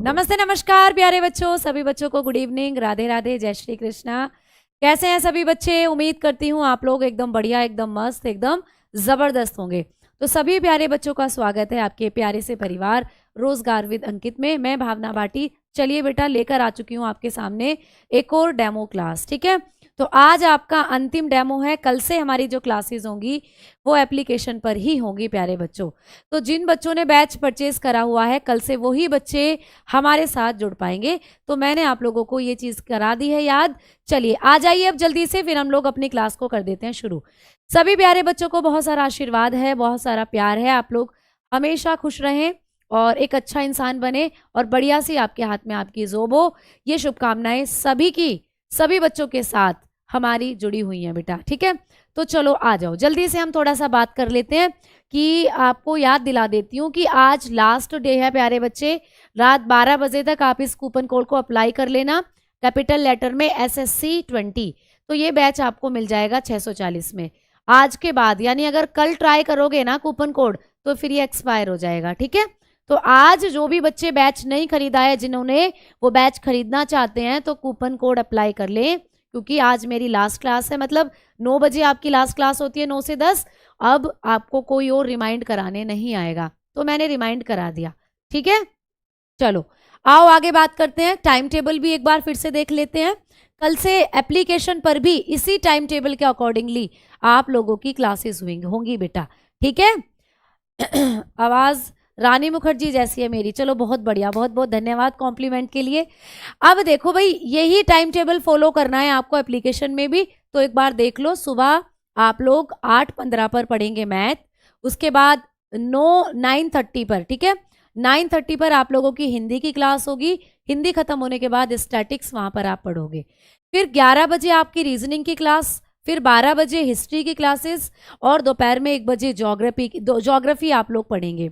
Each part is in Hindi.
नमस्ते नमस्कार प्यारे बच्चों, सभी बच्चों को गुड इवनिंग, राधे राधे, जय श्री कृष्णा। कैसे हैं सभी बच्चे? उम्मीद करती हूँ आप लोग एकदम बढ़िया, एकदम मस्त, एकदम जबरदस्त होंगे। तो सभी प्यारे बच्चों का स्वागत है आपके प्यारे से परिवार रोजगार विद अंकित में। मैं भावना भाटी। चलिए बेटा, लेकर आ चुकी हूँ आपके सामने एक और डेमो क्लास। ठीक है, तो आज आपका अंतिम डेमो है। कल से हमारी जो क्लासेस होंगी वो एप्लीकेशन पर ही होंगी प्यारे बच्चों। तो जिन बच्चों ने बैच परचेज करा हुआ है, कल से वही बच्चे हमारे साथ जुड़ पाएंगे। तो मैंने आप लोगों को ये चीज करा दी है याद। चलिए आ जाइए अब जल्दी से, फिर हम लोग अपनी क्लास को कर देते हैं शुरू। सभी प्यारे बच्चों को बहुत सारा आशीर्वाद है, बहुत सारा प्यार है। आप लोग हमेशा खुश रहें और एक अच्छा इंसान बने और बढ़िया सी आपके हाथ में आपकी जोबो। ये शुभकामनाएं सभी की, सभी बच्चों के साथ हमारी जुड़ी हुई हैं बेटा। ठीक है, तो चलो आ जाओ जल्दी से, हम थोड़ा सा बात कर लेते हैं कि आपको याद दिला देती हूँ कि आज लास्ट डे है प्यारे बच्चे। रात 12 बजे तक आप इस कूपन कोड को अप्लाई कर लेना, कैपिटल लेटर में SSC20। तो ये बैच आपको मिल जाएगा 640 में। आज के बाद यानी अगर कल ट्राई करोगे ना कूपन कोड, तो फिर ये एक्सपायर हो जाएगा। ठीक है, तो आज जो भी बच्चे बैच नहीं खरीदा है, जिन्होंने वो बैच खरीदना चाहते हैं, तो कूपन कोड अप्लाई कर लें, क्योंकि आज मेरी लास्ट क्लास है। मतलब 9 बजे आपकी लास्ट क्लास होती है, 9 से 10। अब आपको कोई और रिमाइंड कराने नहीं आएगा, तो मैंने रिमाइंड करा दिया। ठीक है, चलो आओ आगे बात करते हैं। टाइम टेबल भी एक बार फिर से देख लेते हैं। कल से एप्लीकेशन पर भी इसी टाइम टेबल के अकॉर्डिंगली आप लोगों की क्लासेस होंगी बेटा। ठीक है आवाज रानी मुखर्जी जैसी है मेरी। चलो बहुत बढ़िया, बहुत बहुत धन्यवाद कॉम्प्लीमेंट के लिए। अब देखो भाई, यही टाइम टेबल फॉलो करना है आपको एप्लीकेशन में भी। तो एक बार देख लो, सुबह आप लोग 8:15 पर पढ़ेंगे मैथ, उसके बाद 9:30 पर, ठीक है 9:30 पर आप लोगों की हिंदी की क्लास होगी। हिंदी खत्म होने के बाद स्टैटिक्स वहां पर आप पढ़ोगे। फिर 11 बजे आपकी रीजनिंग की क्लास, फिर 12 बजे हिस्ट्री की क्लासेस, और दोपहर में 1 बजे ज्योग्राफी आप लोग पढ़ेंगे।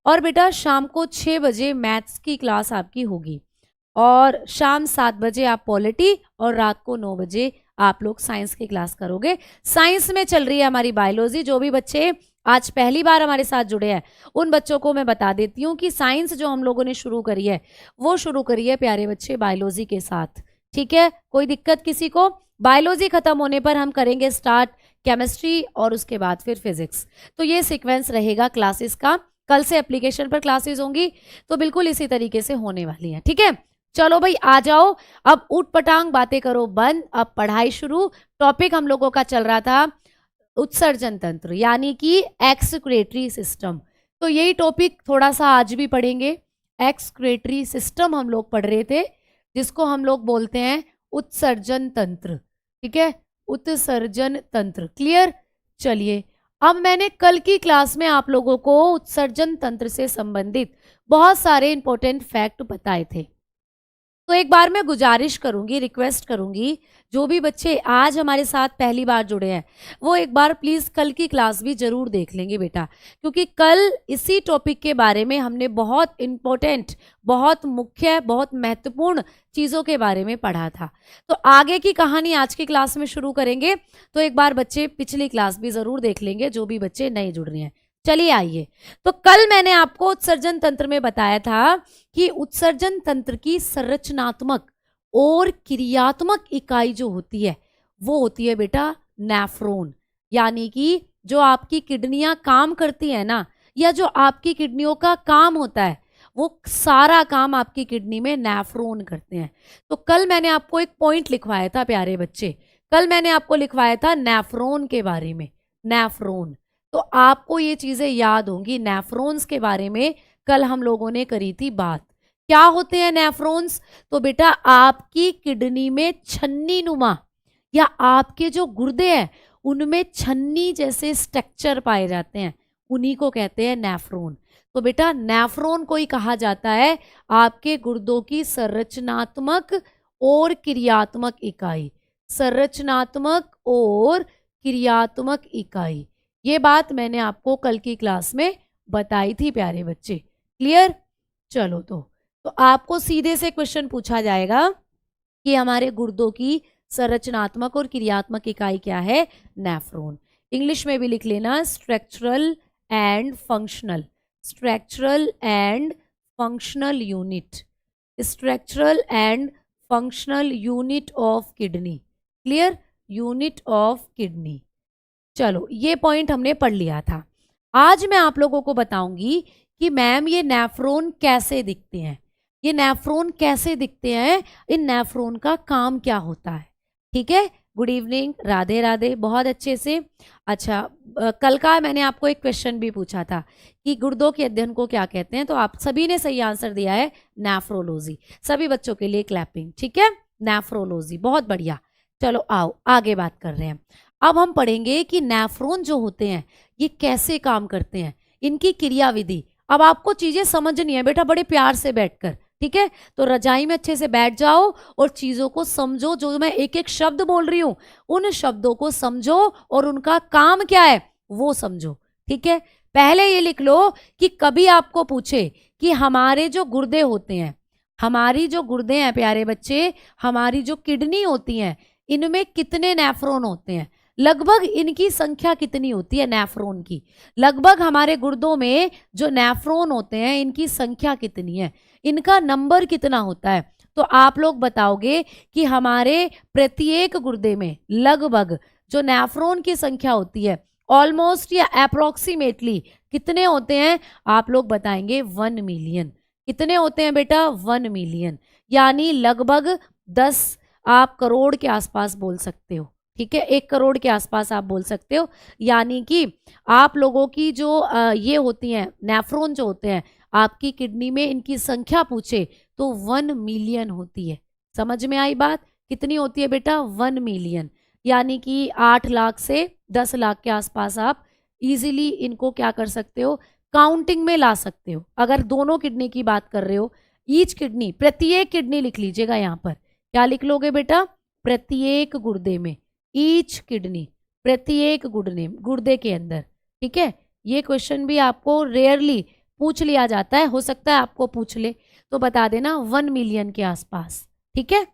और बेटा शाम को 6 बजे मैथ्स की क्लास आपकी होगी, और शाम 7 बजे आप पॉलिटी, और रात को 9 बजे आप लोग साइंस की क्लास करोगे। साइंस में चल रही है हमारी बायोलॉजी। जो भी बच्चे आज पहली बार हमारे साथ जुड़े हैं, उन बच्चों को मैं बता देती हूँ कि साइंस जो हम लोगों ने शुरू करी है, वो शुरू करी है प्यारे बच्चे बायोलॉजी के साथ। ठीक है, कोई दिक्कत किसी को? बायोलॉजी खत्म होने पर हम करेंगे स्टार्ट केमिस्ट्री, और उसके बाद फिर फिजिक्स। तो ये सीक्वेंस रहेगा क्लासेस का। कल से एप्लीकेशन पर क्लासेस होंगी, तो बिल्कुल इसी तरीके से होने वाली है। ठीक है, चलो भाई आ जाओ, अब ऊट पटांग बातें करो बंद, अब पढ़ाई शुरू। टॉपिक हम लोगों का चल रहा था उत्सर्जन तंत्र, यानी कि एक्सक्रेटरी सिस्टम। तो यही टॉपिक थोड़ा सा आज भी पढ़ेंगे। एक्सक्रेटरी सिस्टम हम लोग पढ़ रहे थे, जिसको हम लोग बोलते हैं उत्सर्जन तंत्र। ठीक है, उत्सर्जन तंत्र क्लियर। चलिए, अब मैंने कल की क्लास में आप लोगों को उत्सर्जन तंत्र से संबंधित बहुत सारे इंपॉर्टेंट फैक्ट बताए थे। तो एक बार मैं गुजारिश करूंगी, रिक्वेस्ट करूंगी, जो भी बच्चे आज हमारे साथ पहली बार जुड़े हैं, वो एक बार प्लीज कल की क्लास भी जरूर देख लेंगे बेटा, क्योंकि कल इसी टॉपिक के बारे में हमने बहुत इंपॉर्टेंट, बहुत मुख्य, बहुत महत्वपूर्ण चीजों के बारे में पढ़ा था। तो आगे की कहानी आज की क्लास में शुरू करेंगे। तो एक बार बच्चे पिछली क्लास भी जरूर देख लेंगे, जो भी बच्चे नए जुड़ रहे हैं। चलिए आइए, तो कल मैंने आपको उत्सर्जन तंत्र में बताया था कि उत्सर्जन तंत्र की संरचनात्मक और क्रियात्मक इकाई जो होती है, वो होती है बेटा नेफ्रॉन। यानी कि जो आपकी किडनियां काम करती है ना, या जो आपकी किडनियों का काम होता है, वो सारा काम आपकी किडनी में नेफ्रॉन करते हैं। तो कल मैंने आपको एक पॉइंट लिखवाया था प्यारे बच्चे, कल मैंने आपको लिखवाया था नेफ्रॉन के बारे में। नेफ्रॉन, तो आपको ये चीजें याद होंगी। नेफ्रॉन्स के बारे में कल हम लोगों ने करी थी बात। क्या होते हैं नेफ्रॉन्स? तो बेटा आपकी किडनी में छन्नी नुमा, या आपके जो गुर्दे हैं उनमें छन्नी जैसे स्ट्रक्चर पाए जाते हैं, उन्हीं को कहते हैं नेफ्रॉन। तो बेटा नेफ्रॉन को ही कहा जाता है आपके गुर्दों की संरचनात्मक और क्रियात्मक इकाई। संरचनात्मक और क्रियात्मक इकाई, ये बात मैंने आपको कल की क्लास में बताई थी प्यारे बच्चे। क्लियर? चलो, तो आपको सीधे से क्वेश्चन पूछा जाएगा कि हमारे गुर्दों की संरचनात्मक और क्रियात्मक इकाई क्या है? नेफ्रॉन। इंग्लिश में भी लिख लेना, structural and functional, structural and functional unit. Structural and functional unit of kidney. Clear? Unit of kidney. चलो ये पॉइंट हमने पढ़ लिया था। आज मैं आप लोगों को बताऊंगी कि मैम ये नेफ्रॉन कैसे दिखते हैं, ये नेफ्रॉन कैसे दिखते हैं, इन नेफ्रॉन का काम क्या होता है। ठीक है, गुड इवनिंग, राधे राधे, बहुत अच्छे से। अच्छा, कल का मैंने आपको एक क्वेश्चन भी पूछा था कि गुर्दों के अध्ययन को क्या कहते हैं, तो आप सभी ने सही आंसर दिया है, नेफ्रोलॉजी। सभी बच्चों के लिए क्लैपिंग। ठीक है, नेफ्रोलॉजी, बहुत बढ़िया। चलो आओ आगे बात कर रहे हैं। अब हम पढ़ेंगे कि नेफ्रॉन जो होते हैं ये कैसे काम करते हैं, इनकी क्रियाविधि। अब आपको चीजें समझनी है बेटा, बड़े प्यार से बैठकर। ठीक है, तो रजाई में अच्छे से बैठ जाओ और चीजों को समझो। जो मैं एक एक शब्द बोल रही हूं उन शब्दों को समझो और उनका काम क्या है वो समझो। ठीक है, पहले ये लिख लो कि कभी आपको पूछे कि हमारे जो गुर्दे होते हैं, हमारी जो गुर्दे हैं प्यारे बच्चे, हमारी जो किडनी होती हैं, इनमें कितने नेफ्रॉन होते हैं, लगभग इनकी संख्या कितनी होती है नेफ्रॉन की, लगभग हमारे गुर्दों में जो नेफ्रॉन होते हैं इनकी संख्या कितनी है, इनका नंबर कितना होता है। तो आप लोग बताओगे कि हमारे प्रत्येक गुर्दे में लगभग जो नेफ्रॉन की संख्या होती है ऑलमोस्ट या अप्रोक्सीमेटली कितने होते हैं। आप लोग बताएंगे 1 मिलियन। कितने होते हैं बेटा? 1 मिलियन, यानी लगभग 10 आप करोड़ के आसपास बोल सकते हो। ठीक है, 1 करोड़ के आसपास आप बोल सकते हो। यानी कि आप लोगों की जो ये होती हैं नेफ्रॉन जो होते हैं आपकी किडनी में, इनकी संख्या पूछे तो 1 मिलियन होती है। समझ में आई बात? कितनी होती है बेटा? 1 मिलियन, यानी कि 8 लाख से 10 लाख के आसपास आप इजीली इनको क्या कर सकते हो, काउंटिंग में ला सकते हो। अगर दोनों किडनी की बात कर रहे हो, ईच किडनी, प्रत्येक किडनी लिख लीजिएगा यहाँ पर। क्या लिख लोगे बेटा? प्रत्येक गुर्दे में, ईच किडनी, प्रत्येक गुर्दे के अंदर। ठीक है, ये क्वेश्चन भी आपको रेयरली पूछ लिया जाता है, हो सकता है आपको पूछ ले, तो बता देना 1 मिलियन के आसपास। ठीक है,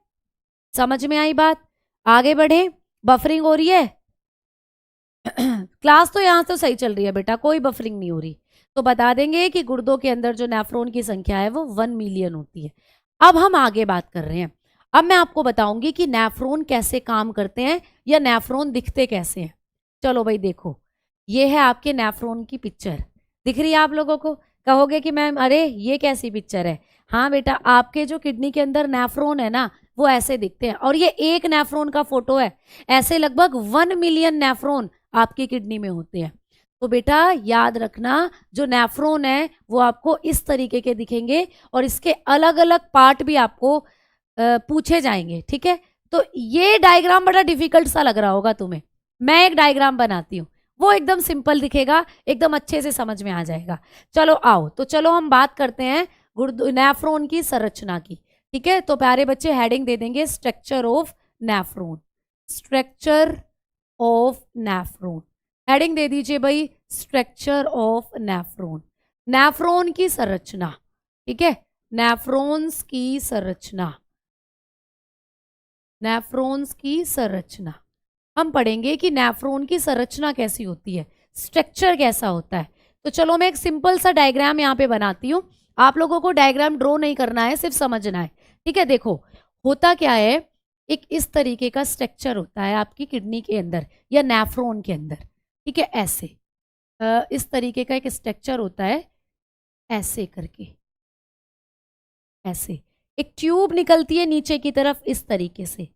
समझ में आई बात? आगे बढ़े। बफरिंग हो रही है? क्लास तो यहां तो सही चल रही है बेटा, कोई बफरिंग नहीं हो रही। तो बता देंगे कि गुर्दों के अंदर जो नेफ्रॉन की संख्या है वो 1 मिलियन होती है। अब हम आगे बात कर रहे हैं। अब मैं आपको बताऊंगी कि नेफ्रॉन कैसे काम करते हैं या नेफ्रॉन दिखते कैसे हैं। चलो भाई देखो, ये है आपके नेफ्रॉन की पिक्चर, दिख रही है आप लोगों को? कहोगे कि मैम अरे ये कैसी पिक्चर है। हाँ बेटा, आपके जो किडनी के अंदर नेफ्रॉन है ना वो ऐसे दिखते हैं, और ये एक नेफ्रॉन का फोटो है। ऐसे लगभग 1 मिलियन नेफ्रॉन आपकी किडनी में होते हैं। तो बेटा याद रखना, जो नेफ्रॉन है वो आपको इस तरीके के दिखेंगे और इसके अलग अलग पार्ट भी आपको पूछे जाएंगे। ठीक है, तो ये डायग्राम बड़ा डिफिकल्ट सा लग रहा होगा तुम्हें, मैं एक डायग्राम बनाती हूँ, वो एकदम सिंपल दिखेगा, एकदम अच्छे से समझ में आ जाएगा। चलो आओ, तो चलो हम बात करते हैं नेफ्रॉन की संरचना की। ठीक है, तो प्यारे बच्चे हेडिंग दे देंगे structure of nephron. Structure of nephron, heading दे दीजिए भाई, स्ट्रक्चर ऑफ नेफ्रॉन। नेफ्रॉन की संरचना। ठीक है, नेफ्रॉन्स की संरचना, नेफ्रॉन्स की संरचना हम पढ़ेंगे कि नेफ्रॉन की संरचना कैसी होती है, स्ट्रक्चर कैसा होता है। तो चलो मैं एक सिंपल सा डायग्राम यहाँ पे बनाती हूँ, आप लोगों को डायग्राम ड्रॉ नहीं करना है, सिर्फ समझना है। ठीक है, देखो होता क्या है, एक इस तरीके का स्ट्रक्चर होता है आपकी किडनी के अंदर या नेफ्रॉन के अंदर। ठीक है, ऐसे इस तरीके का एक स्ट्रक्चर होता है, ऐसे करके, ऐसे एक ट्यूब निकलती है नीचे की तरफ इस तरीके से,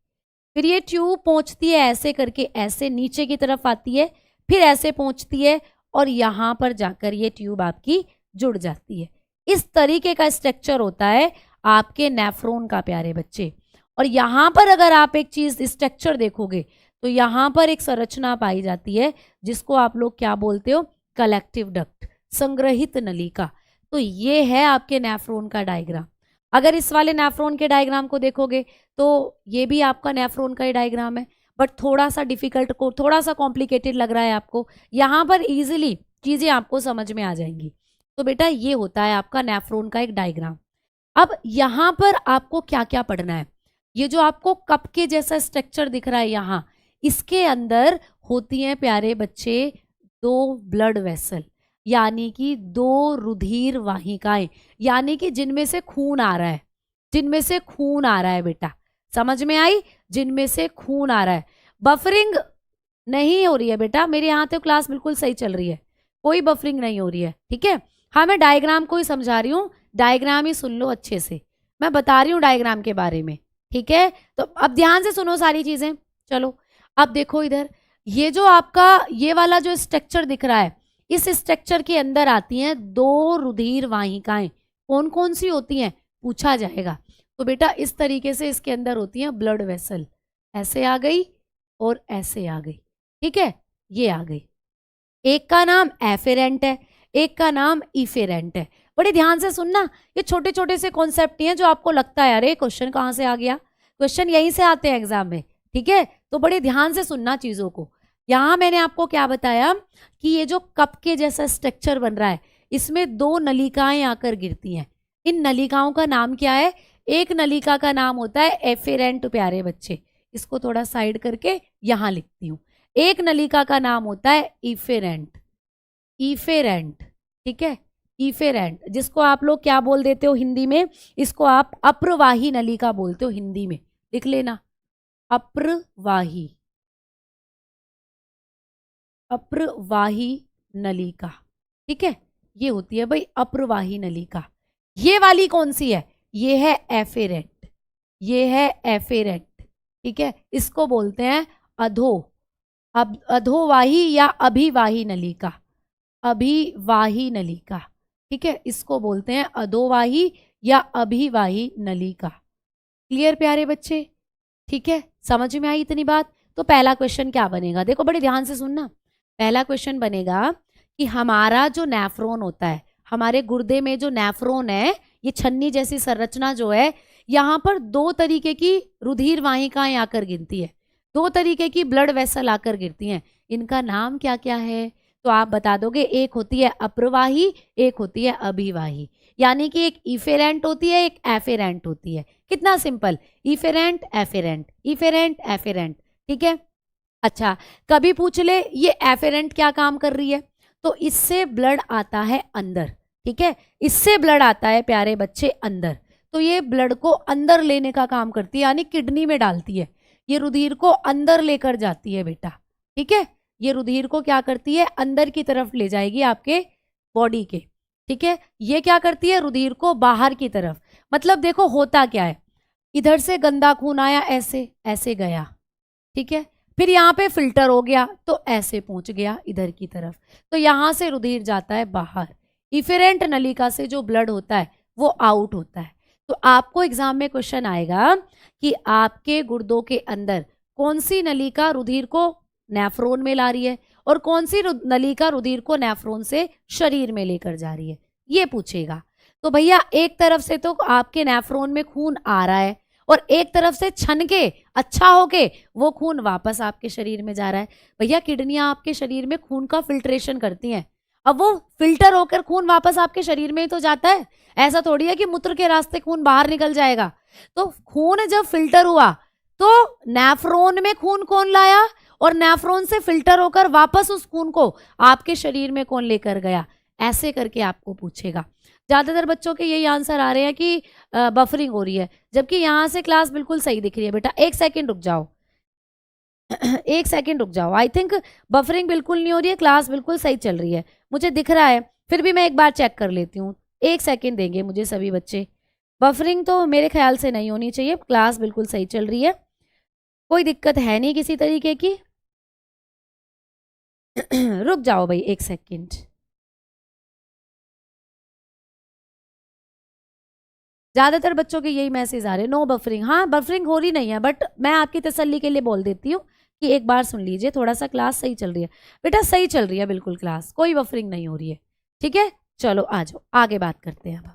फिर ये ट्यूब पहुंचती है ऐसे करके, ऐसे नीचे की तरफ आती है, फिर ऐसे पहुंचती है और यहाँ पर जाकर ये ट्यूब आपकी जुड़ जाती है। इस तरीके का स्ट्रक्चर होता है आपके नेफ्रॉन का प्यारे बच्चे। और यहाँ पर अगर आप एक चीज स्ट्रक्चर देखोगे तो यहाँ पर एक संरचना पाई जाती है जिसको आप लोग क्या बोलते हो, कलेक्टिव डक्ट, संग्रहित नलिका। तो ये है आपके नेफ्रॉन का डायग्राम। अगर इस वाले नेफ्रॉन के डायग्राम को देखोगे तो ये भी आपका नेफ्रॉन का ही डायग्राम है, बट थोड़ा सा डिफिकल्ट को, थोड़ा सा कॉम्प्लिकेटेड लग रहा है आपको, यहाँ पर इजीली चीजें आपको समझ में आ जाएंगी। तो बेटा ये होता है आपका नेफ्रॉन का एक डायग्राम। अब यहाँ पर आपको क्या क्या पढ़ना है, ये जो आपको कप के जैसा स्ट्रक्चर दिख रहा है यहाँ, इसके अंदर होती हैं प्यारे बच्चे 2 ब्लड वेसल, यानी कि 2 रुधिर वाहिकाएं, यानी कि जिनमें से खून आ रहा है। जिनमें से खून आ रहा है बेटा, समझ में आई, जिनमें से खून आ रहा है। बफरिंग नहीं हो रही है बेटा, मेरे यहाँ तो क्लास बिल्कुल सही चल रही है, कोई बफरिंग नहीं हो रही है, ठीक है। हाँ मैं डायग्राम को ही समझा रही हूँ, डायग्राम ही सुन लो अच्छे से, मैं बता रही हूँ डायग्राम के बारे में, ठीक है। तो अब ध्यान से सुनो सारी चीजें। चलो अब देखो इधर, ये जो आपका ये वाला जो स्ट्रक्चर दिख रहा है, इस स्ट्रक्चर के अंदर आती हैं 2 रुधिर वाहिकाएं। कौन कौन सी होती हैं पूछा जाएगा। तो बेटा इस तरीके से इसके अंदर होती हैं ब्लड वेसल, ऐसे आ गई और ऐसे आ गई, ठीक है, ये आ गई। एक का नाम एफेरेंट है, एक का नाम इफेरेंट है। बड़े ध्यान से सुनना, ये छोटे छोटे से कॉन्सेप्ट ही हैं जो आपको लगता है अरे क्वेश्चन कहाँ से आ गया, क्वेश्चन यहीं से आते हैं एग्जाम में, ठीक है। तो बड़े ध्यान से सुनना चीजों को। यहाँ मैंने आपको क्या बताया कि ये जो कप के जैसा स्ट्रक्चर बन रहा है, इसमें 2 नलिकाएं आकर गिरती हैं। इन नलिकाओं का नाम क्या है, एक नलिका का नाम होता है एफेरेंट प्यारे बच्चे, इसको थोड़ा साइड करके यहां लिखती हूं। एक नलिका का नाम होता है इफेरेंट, इफेरेंट, ठीक है, इफेरेंट, जिसको आप लोग क्या बोल देते हो हिंदी में, इसको आप अप्रवाही नलिका बोलते हो हिंदी में, लिख लेना अप्रवाही, अप्रवाही नलिका, ठीक है, ये होती है भाई अप्रवाही नलिका। ये वाली कौन सी है, ये है एफेरेंट, ये है एफेरेंट, ठीक है, इसको बोलते हैं अधोवाही या अभिवाही नलिका, अभिवाही नलिका, ठीक है, इसको बोलते हैं अधोवाही या अभिवाही नलिका। क्लियर प्यारे बच्चे, ठीक है, समझ में आई इतनी बात। तो पहला क्वेश्चन क्या बनेगा, देखो बड़े ध्यान से सुनना। पहला क्वेश्चन बनेगा कि हमारा जो नेफ्रॉन होता है, हमारे गुर्दे में जो नेफ्रॉन है, ये छन्नी जैसी संरचना जो है, यहाँ पर 2 तरीके की रुधिर वाहिकाएं आकर गिरती है, 2 तरीके की ब्लड वेसल आकर गिरती हैं। इनका नाम क्या क्या है, तो आप बता दोगे, एक होती है अप्रवाही, एक होती है अभिवाही, यानी कि एक इफेरेंट होती है, एक एफेरेंट होती है। कितना simple, efferent efferent, efferent efferent, ठीक है। अच्छा कभी पूछ ले ये एफेरेंट क्या काम कर रही है, तो इससे ब्लड आता है अंदर, ठीक है, इससे ब्लड आता है प्यारे बच्चे अंदर, तो ये ब्लड को अंदर लेने का काम करती है, यानी किडनी में डालती है, ये रुधिर को अंदर लेकर जाती है बेटा, ठीक है, ये रुधिर को क्या करती है अंदर की तरफ ले जाएगी आपके बॉडी के, ठीक है। ये क्या करती है रुधिर को बाहर की तरफ, मतलब देखो होता क्या है, इधर से गंदा खून आया, ऐसे ऐसे गया, ठीक है, फिर यहाँ पे फिल्टर हो गया तो ऐसे पहुंच गया इधर की तरफ, तो यहां से रुधिर जाता है बाहर, इफेरेंट नलिका से जो ब्लड होता है वो आउट होता है। तो आपको एग्जाम में क्वेश्चन आएगा कि आपके गुर्दों के अंदर कौन सी नलिका रुधिर को नेफ्रॉन में ला रही है और कौन सी नलिका रुधिर को नेफ्रॉन से शरीर में लेकर जा रही है, ये पूछेगा। तो भैया एक तरफ से तो आपके नेफ्रॉन में खून आ रहा है और एक तरफ से छन के अच्छा होके वो खून वापस आपके शरीर में जा रहा है। भैया किडनियां आपके शरीर में खून का फिल्ट्रेशन करती हैं, अब वो फिल्टर होकर खून वापस आपके शरीर में ही तो जाता है, ऐसा थोड़ी है कि मूत्र के रास्ते खून बाहर निकल जाएगा। तो खून जब फिल्टर हुआ तो नेफ्रॉन में खून कौन लाया और नेफ्रॉन से फिल्टर होकर वापस उस खून को आपके शरीर में कौन लेकर गया, ऐसे करके आपको पूछेगा। ज्यादातर बच्चों के यही आंसर आ रहे हैं कि बफरिंग हो रही है, जबकि यहां से क्लास बिल्कुल सही दिख रही है बेटा। एक सेकंड रुक जाओ एक सेकंड रुक जाओ, आई थिंक बफरिंग बिल्कुल नहीं हो रही है, क्लास बिल्कुल सही चल रही है, मुझे दिख रहा है, फिर भी मैं एक बार चेक कर लेती हूँ। एक सेकंड देंगे मुझे सभी बच्चे, बफरिंग तो मेरे ख्याल से नहीं होनी चाहिए, क्लास बिल्कुल सही चल रही है, कोई दिक्कत है नहीं किसी तरीके की रुक जाओ भाई एक सेकंड। ज्यादातर बच्चों के यही मैसेज आ रहे हैं, नो बफरिंग। हाँ बफरिंग हो रही नहीं है, बट मैं आपकी तसल्ली के लिए बोल देती हूँ कि एक बार सुन लीजिए, थोड़ा सा क्लास सही चल रही है बेटा, सही चल रही है बिल्कुल क्लास, कोई बफरिंग नहीं हो रही है, ठीक है। चलो आ जाओ आगे बात करते हैं, अब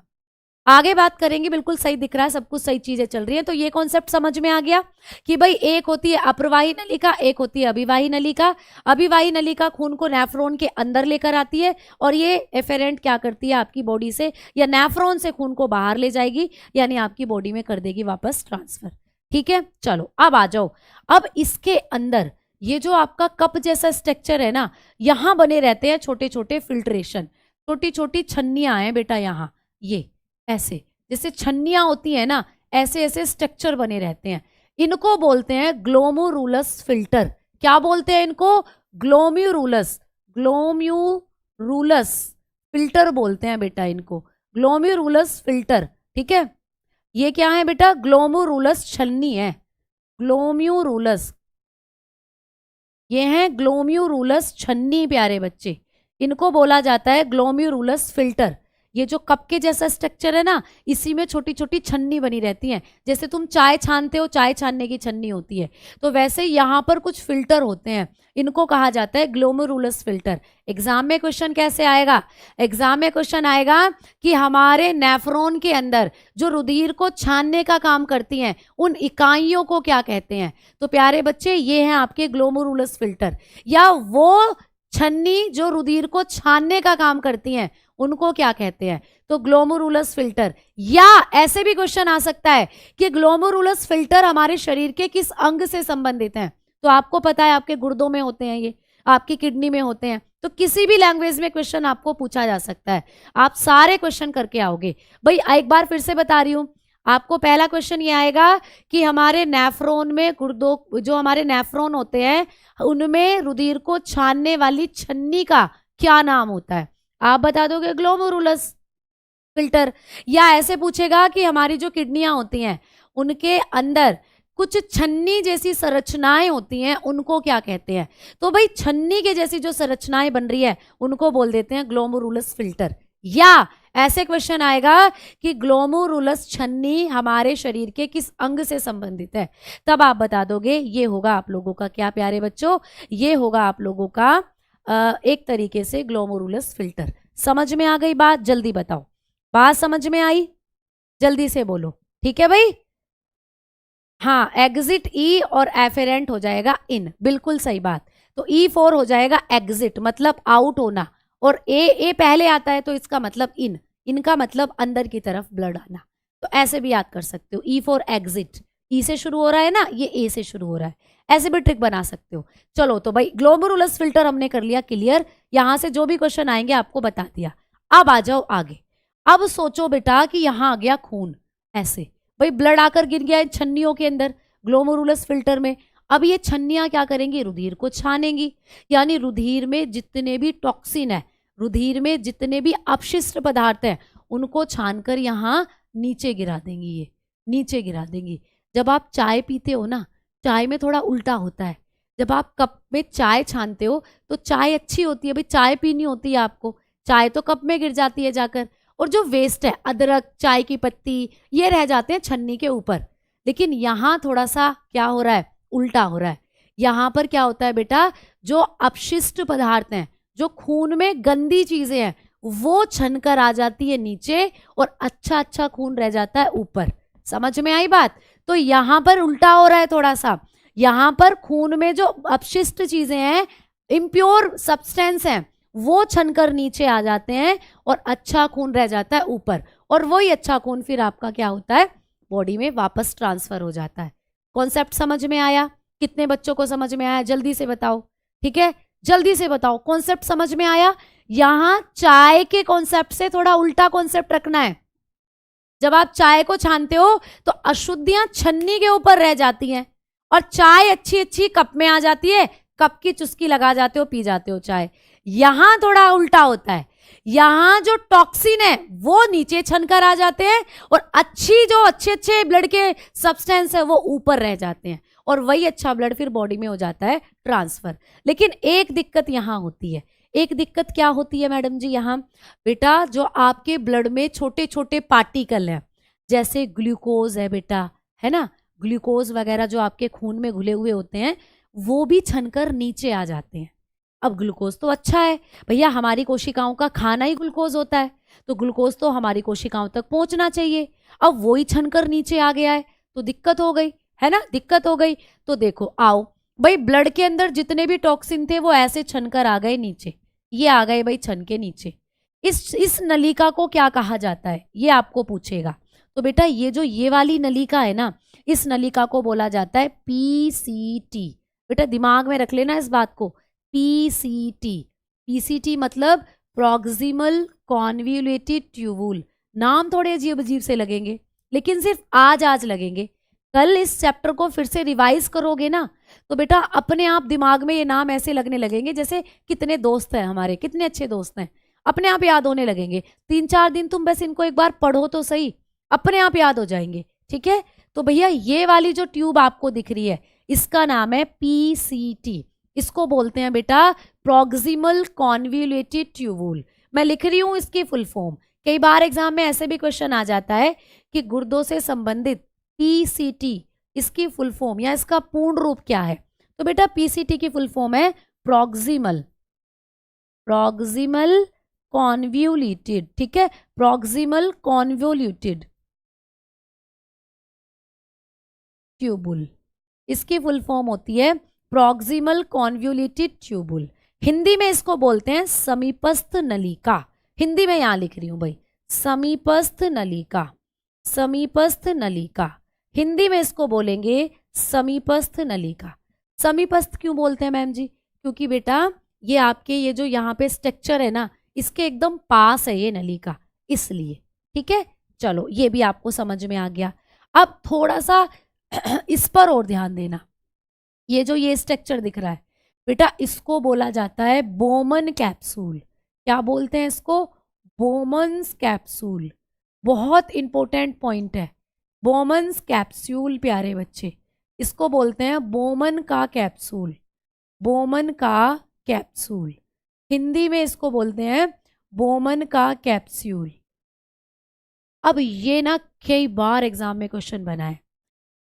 आगे बात करेंगे, बिल्कुल सही दिख रहा है, सब कुछ सही चीजें चल रही है। तो ये कॉन्सेप्ट समझ में आ गया कि भाई एक होती है अप्रवाही नलिका, एक होती है अभिवाही नलिका। अभिवाही नलिका खून को नेफ्रॉन के अंदर लेकर आती है और ये एफेरेंट क्या करती है आपकी बॉडी से या नेफ्रॉन से खून को बाहर ले जाएगी, यानी आपकी बॉडी में कर देगी वापस ट्रांसफर, ठीक है। चलो अब आ जाओ, अब इसके अंदर ये जो आपका कप जैसा स्ट्रक्चर है ना, यहां बने रहते हैं छोटे छोटे फिल्ट्रेशन, छोटी छोटी छन्नियां हैं बेटा, यहाँ ये ऐसे जैसे छन्नियां होती है ना, ऐसे ऐसे स्ट्रक्चर बने रहते हैं, इनको बोलते हैं ग्लोमेरुलस फिल्टर। क्या बोलते हैं इनको? ग्लोमेरुलस, ग्लोमेरुलस फिल्टर बोलते हैं बेटा इनको, ग्लोमेरुलस फिल्टर। ठीक है, ये क्या है बेटा? ग्लोमेरुलस छन्नी है, ग्लोमेरुलस, ये है ग्लोमेरुलस छन्नी प्यारे बच्चे, इनको बोला जाता है ग्लोमेरुलस फिल्टर। ये जो कप के जैसा स्ट्रक्चर है ना, इसी में छोटी छोटी छन्नी बनी रहती है, जैसे तुम चाय छानते हो, चाय छानने की छन्नी होती है, तो वैसे यहाँ पर कुछ फिल्टर होते हैं, इनको कहा जाता है ग्लोमेरुलस फिल्टर। एग्जाम में क्वेश्चन कैसे आएगा? एग्जाम में क्वेश्चन आएगा कि हमारे नेफ्रॉन के अंदर जो रुधिर को छानने का काम करती हैं, उन इकाइयों को क्या कहते हैं? तो प्यारे बच्चे ये हैं आपके ग्लोमेरुलस फिल्टर, या वो छन्नी जो रुधिर को छानने का काम करती हैं, उनको क्या कहते हैं? तो ग्लोमेरुलस फिल्टर। या ऐसे भी क्वेश्चन आ सकता है कि ग्लोमेरुलस फिल्टर हमारे शरीर के किस अंग से संबंधित हैं? तो आपको पता है आपके गुर्दों में होते हैं, ये आपकी किडनी में होते हैं, तो किसी भी लैंग्वेज में क्वेश्चन आपको पूछा जा सकता है, आप सारे क्वेश्चन करके आओगे। भाई एक बार फिर से बता रही हूं, आपको पहला क्वेश्चन ये आएगा कि हमारे नेफ्रॉन में, गुर्दों, जो हमारे नेफ्रॉन होते हैं उनमें रुधिर को छानने वाली छन्नी का क्या नाम होता है? आप बता दोगे ग्लोमेरुलस फिल्टर। या ऐसे पूछेगा कि हमारी जो किडनियां होती हैं उनके अंदर कुछ छन्नी जैसी संरचनाएं होती हैं, उनको क्या कहते हैं? तो भाई छन्नी के जैसी जो संरचनाएं बन रही है उनको बोल देते हैं ग्लोमेरुलस फिल्टर। या ऐसे क्वेश्चन आएगा कि ग्लोमेरुलस छन्नी हमारे शरीर के किस अंग से संबंधित है, तब आप बता दोगे। ये होगा आप लोगों का क्या प्यारे बच्चों? ये होगा आप लोगों का एक तरीके से ग्लोमेरुलस फिल्टर। समझ में आ गई बात? जल्दी बताओ, बात समझ में आई? जल्दी से बोलो, ठीक है भाई? हाँ, एग्जिट ई और एफेरेंट हो जाएगा इन, बिल्कुल सही बात। तो E4 हो जाएगा एग्जिट, मतलब आउट होना, और ए पहले आता है तो इसका मतलब इनका मतलब अंदर की तरफ ब्लड आना। तो ऐसे भी याद कर सकते हो, E4 एग्जिट, ई से शुरू हो रहा है ना, ये ए से शुरू हो रहा है, ऐसे भी ट्रिक बना सकते हो। चलो तो भाई ग्लोमेरुलस फिल्टर हमने कर लिया क्लियर, यहां से जो भी क्वेश्चन आएंगे आपको बता दिया। अब आ जाओ आगे। अब सोचो बेटा कि यहां आ गया खून, ऐसे भाई ब्लड आकर गिर गया छन्नियों के अंदर ग्लोमेरुलस फिल्टर में। अब ये छन्नियां क्या करेंगी? रुधिर को छानेंगी, यानी रुधिर में जितने भी टॉक्सिन है, रुधिर में जितने भी अपशिष्ट पदार्थ हैं, उनको छानकर यहाँ नीचे गिरा देंगी, ये नीचे गिरा देंगी। जब आप चाय पीते हो ना, चाय में थोड़ा उल्टा होता है, जब आप कप में चाय छानते हो तो चाय अच्छी होती है, भाई चाय पीनी होती है आपको, चाय तो कप में गिर जाती है जाकर, और जो वेस्ट है, अदरक, चाय की पत्ती, ये रह जाते हैं छन्नी के ऊपर। लेकिन यहाँ थोड़ा सा क्या हो रहा है? उल्टा हो रहा है। यहाँ पर क्या होता है बेटा? जो अपशिष्ट पदार्थ हैं, जो खून में गंदी चीजें हैं, वो छनकर आ जाती है नीचे, और अच्छा अच्छा खून रह जाता है ऊपर। समझ में आई बात? तो यहाँ पर उल्टा हो रहा है थोड़ा सा, यहाँ पर खून में जो अपशिष्ट चीजें हैं, इम्प्योर सब्सटेंस हैं, वो छनकर नीचे आ जाते हैं और अच्छा खून रह जाता है ऊपर, और वही अच्छा खून फिर आपका क्या होता है? बॉडी में वापस ट्रांसफर हो जाता है। कॉन्सेप्ट समझ में आया? कितने बच्चों को समझ में आया? जल्दी से बताओ, ठीक है? जल्दी से बताओ, कॉन्सेप्ट समझ में आया? यहां चाय के कॉन्सेप्ट से थोड़ा उल्टा कॉन्सेप्ट रखना है। जब आप चाय को छानते हो तो अशुद्धियां छन्नी के ऊपर रह जाती हैं, और चाय अच्छी अच्छी कप में आ जाती है, कप की चुस्की लगा जाते हो, पी जाते हो चाय। यहां थोड़ा उल्टा होता है, यहां जो टॉक्सिन है वो नीचे छनकर आ जाते हैं, और अच्छी जो अच्छे अच्छे ब्लड के सब्सटेंस है वो ऊपर रह जाते हैं, और वही अच्छा ब्लड फिर बॉडी में हो जाता है ट्रांसफर। लेकिन एक दिक्कत यहां होती है। एक दिक्कत क्या होती है मैडम जी? यहाँ बेटा जो आपके ब्लड में छोटे छोटे पार्टिकल हैं, जैसे ग्लूकोज है बेटा, है ना, ग्लूकोज वगैरह जो आपके खून में घुले हुए होते हैं, वो भी छनकर नीचे आ जाते हैं। अब ग्लूकोज तो अच्छा है भैया, हमारी कोशिकाओं का खाना ही ग्लूकोज होता है, तो ग्लूकोज तो हमारी कोशिकाओं तक पहुंचना चाहिए। अब वो ही छनकर नीचे आ गया है, तो दिक्कत हो गई, है ना, दिक्कत हो गई। तो देखो आओ भाई, ब्लड के अंदर जितने भी टॉक्सिन थे वो ऐसे छनकर आ गए नीचे, ये आ गए भाई छन के नीचे। इस नलिका को क्या कहा जाता है? ये आपको पूछेगा। तो बेटा ये जो ये वाली नलिका है ना, इस नलिका को बोला जाता है पीसीटी। बेटा दिमाग में रख लेना इस बात को, पीसीटी। पीसीटी मतलब प्रॉक्सिमल कॉन्वोल्यूटेड ट्यूबुल। नाम थोड़े अजीब अजीब से लगेंगे, लेकिन सिर्फ आज आज लगेंगे। कल इस चैप्टर को फिर से रिवाइज करोगे ना तो बेटा अपने आप दिमाग में ये नाम ऐसे लगने लगेंगे जैसे कितने दोस्त हैं हमारे, कितने अच्छे दोस्त हैं, अपने आप याद होने लगेंगे। 3-4 दिन तुम बस इनको एक बार पढ़ो तो सही, अपने आप याद हो जाएंगे। ठीक है, तो भैया ये वाली जो ट्यूब आपको दिख रही है इसका नाम है पीसीटी। इसको बोलते हैं बेटा प्रॉक्सिमल कॉन्वोल्यूटेड ट्यूबुल। मैं लिख रही हूं इसकी फुल फॉर्म। कई बार एग्जाम में ऐसे भी क्वेश्चन आ जाता है कि गुर्दों से संबंधित पीसीटी इसकी फुल फॉर्म या इसका पूर्ण रूप क्या है। तो बेटा पीसीटी की फुल फॉर्म है प्रॉक्सिमल कॉन्वोल्यूटेड। ठीक है, प्रॉक्सिमल कॉन्वोल्यूटेड ट्यूबुल, इसकी फुल फॉर्म होती है प्रॉक्सिमल कॉन्वोल्यूटेड ट्यूबुल। हिंदी में इसको बोलते हैं समीपस्थ नलिका। हिंदी में यहां लिख रही हूं भाई, समीपस्थ नलिका, समीपस्थ नलिका। हिंदी में इसको बोलेंगे समीपस्थ नलिका। समीपस्थ क्यों बोलते हैं मैम जी? क्योंकि बेटा ये आपके ये जो यहाँ पे स्ट्रक्चर है ना इसके एकदम पास है ये नलिका, इसलिए। ठीक है, चलो ये भी आपको समझ में आ गया। अब थोड़ा सा इस पर और ध्यान देना। ये जो ये स्ट्रक्चर दिख रहा है बेटा इसको बोला जाता है बोमन कैप्सूल। क्या बोलते हैं इसको? Bowman's capsule. बहुत इंपॉर्टेंट पॉइंट है, बोमन्स कैप्सूल प्यारे बच्चे, इसको बोलते हैं बोमन का कैप्सूल, बोमन का कैप्सूल। हिंदी में इसको बोलते हैं बोमन का कैप्सूल। अब ये ना कई बार एग्जाम में क्वेश्चन बना है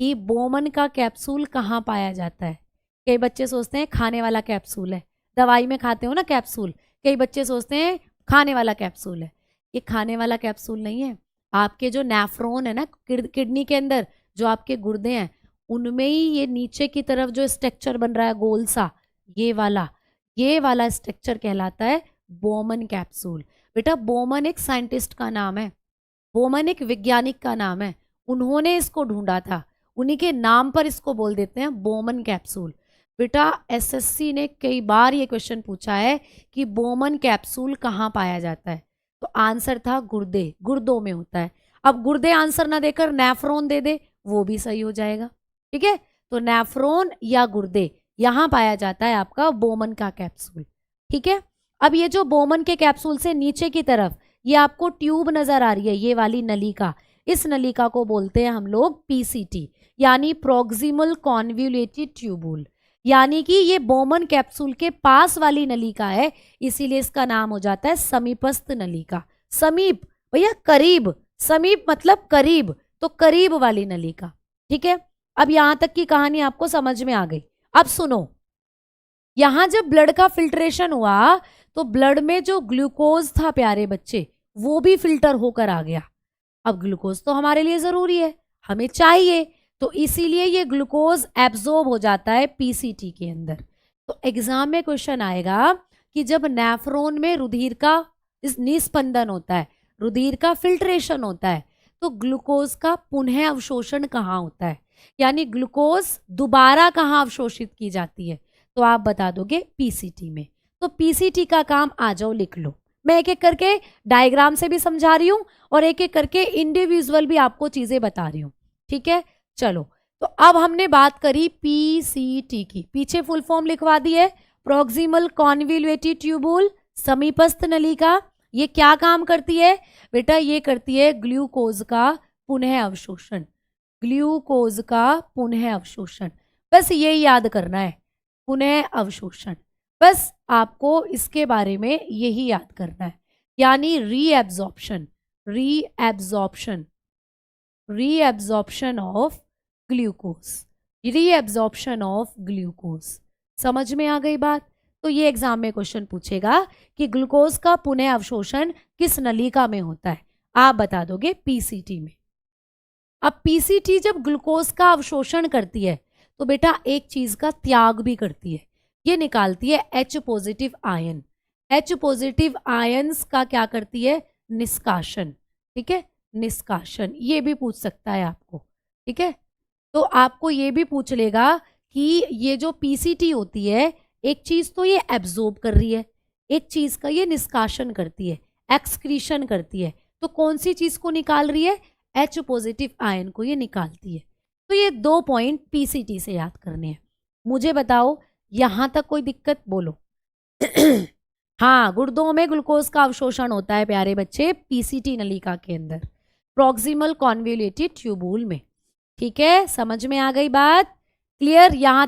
कि बोमन का कैप्सूल कहाँ पाया जाता है। कई बच्चे सोचते हैं खाने वाला कैप्सूल है, दवाई में खाते हो ना कैप्सूल, कई बच्चे सोचते हैं खाने वाला कैप्सूल है। ये खाने वाला कैप्सूल नहीं है। आपके जो नेफ्रॉन है ना किडनी के अंदर, जो आपके गुर्दे हैं उनमें ही ये नीचे की तरफ जो स्ट्रक्चर बन रहा है गोल सा, ये वाला स्ट्रक्चर कहलाता है बोमन कैप्सूल। बेटा बोमन एक साइंटिस्ट का नाम है, बोमन एक वैज्ञानिक का नाम है, उन्होंने इसको ढूंढा था, उन्हीं के नाम पर इसको बोल देते हैं बोमन कैप्सूल। बेटा एसएससी ने कई बार ये क्वेश्चन पूछा है कि बोमन कैप्सूल कहाँ पाया जाता है, तो आंसर था गुर्दे, गुर्दों में होता है। अब गुर्दे आंसर ना देकर नेफ्रॉन दे दे वो भी सही हो जाएगा। ठीक है, तो नेफ्रॉन या गुर्दे यहां पाया जाता है आपका बोमन का कैप्सूल। ठीक है, अब ये जो बोमन के कैप्सूल से नीचे की तरफ ये आपको ट्यूब नजर आ रही है, ये वाली नलिका, इस नलिका को बोलते हैं हम लोग पीसीटी यानी प्रॉक्सिमल कॉन्वोल्यूटेड ट्यूबुल। यानी कि ये बोमन कैप्सूल के पास वाली नलिका है, इसीलिए इसका नाम हो जाता है समीपस्थ नलिका। समीप भैया करीब, समीप मतलब करीब, तो करीब वाली नलिका। ठीक है, अब यहां तक की कहानी आपको समझ में आ गई। अब सुनो, यहां जब ब्लड का फिल्ट्रेशन हुआ तो ब्लड में जो ग्लूकोज था प्यारे बच्चे वो भी फिल्टर होकर आ गया। अब ग्लूकोज तो हमारे लिए जरूरी है, हमें चाहिए, तो इसीलिए ये ग्लूकोज एब्जॉर्ब हो जाता है पीसीटी के अंदर। तो एग्जाम में क्वेश्चन आएगा कि जब नेफ्रॉन में रुधिर का निस्पंदन होता है, रुधिर का फिल्ट्रेशन होता है, तो ग्लूकोज का पुनः अवशोषण कहाँ होता है, यानी ग्लूकोज दोबारा कहाँ अवशोषित की जाती है, तो आप बता दोगे पीसीटी में। तो पीसीटी का काम आ जाओ लिख लो। मैं एक एक करके डायग्राम से भी समझा रही हूँ और एक एक करके इंडिविजुअल भी आपको चीजें बता रही हूँ। ठीक है, चलो, तो अब हमने बात करी पीसीटी की, पीछे फुल फॉर्म लिखवा दी है प्रॉक्सिमल कॉन्वोल्यूटेड ट्यूबुल, समीपस्थ नलिका। ये क्या काम करती है बेटा? ये करती है ग्लूकोज का पुनः अवशोषण, ग्लूकोज का पुनः अवशोषण। बस यही याद करना है, पुनः अवशोषण, बस आपको इसके बारे में यही याद करना है। यानी reabsorption, reabsorption, reabsorption of glucose, reabsorption of glucose. समझ में आ गई बात? तो ये एग्जाम में क्वेश्चन पूछेगा कि ग्लूकोज का पुनः अवशोषण किस नलिका में होता है, आप बता दोगे पीसीटी में। अब पीसीटी जब ग्लूकोज का अवशोषण करती है तो बेटा एक चीज का त्याग भी करती है, ये निकालती है H positive ion. H positive ions का क्या करती है? निष्कासन। ठीक है, निष्कासन, ये भी पूछ सकता है आपको। ठीक है, तो आपको ये भी पूछ लेगा कि ये जो पीसीटी होती है, एक चीज तो ये एब्जॉर्ब कर रही है, एक चीज का ये निष्कासन करती है, एक्सक्रीशन करती है। तो कौन सी चीज को निकाल रही है? H पॉजिटिव आयन को ये निकालती है। तो ये 2 पॉइंट पीसीटी से याद करने हैं। मुझे बताओ यहां तक कोई दिक्कत? बोलो। हाँ, गुर्दों में ग्लूकोज का अवशोषण होता है प्यारे बच्चे पीसीटी नलिका के अंदर, प्रॉक्सिमल कॉन्वोल्यूटेड ट्यूबूल में। ठीक है, समझ में आ गई बात? क्लियर? यहां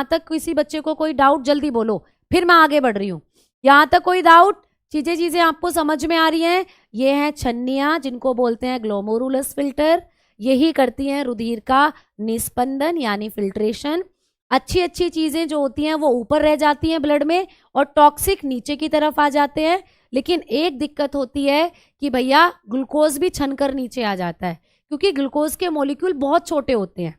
तक किसी बच्चे को कोई डाउट? जल्दी बोलो, फिर मैं आगे बढ़ रही हूँ। यहां तक कोई डाउट? चीजें आपको समझ में आ रही हैं? ये हैं छन्नियां जिनको बोलते हैं ग्लोमेरुलस फिल्टर। यही करती हैं रुधिर का निस्पंदन यानी फिल्ट्रेशन। अच्छी चीजें जो होती हैं वो ऊपर रह जाती हैं ब्लड में और टॉक्सिक नीचे की तरफ आ जाते हैं। लेकिन एक दिक्कत होती है कि भैया ग्लूकोज भी छनकर नीचे आ जाता है, क्योंकि ग्लूकोज के मॉलिक्यूल बहुत छोटे होते हैं।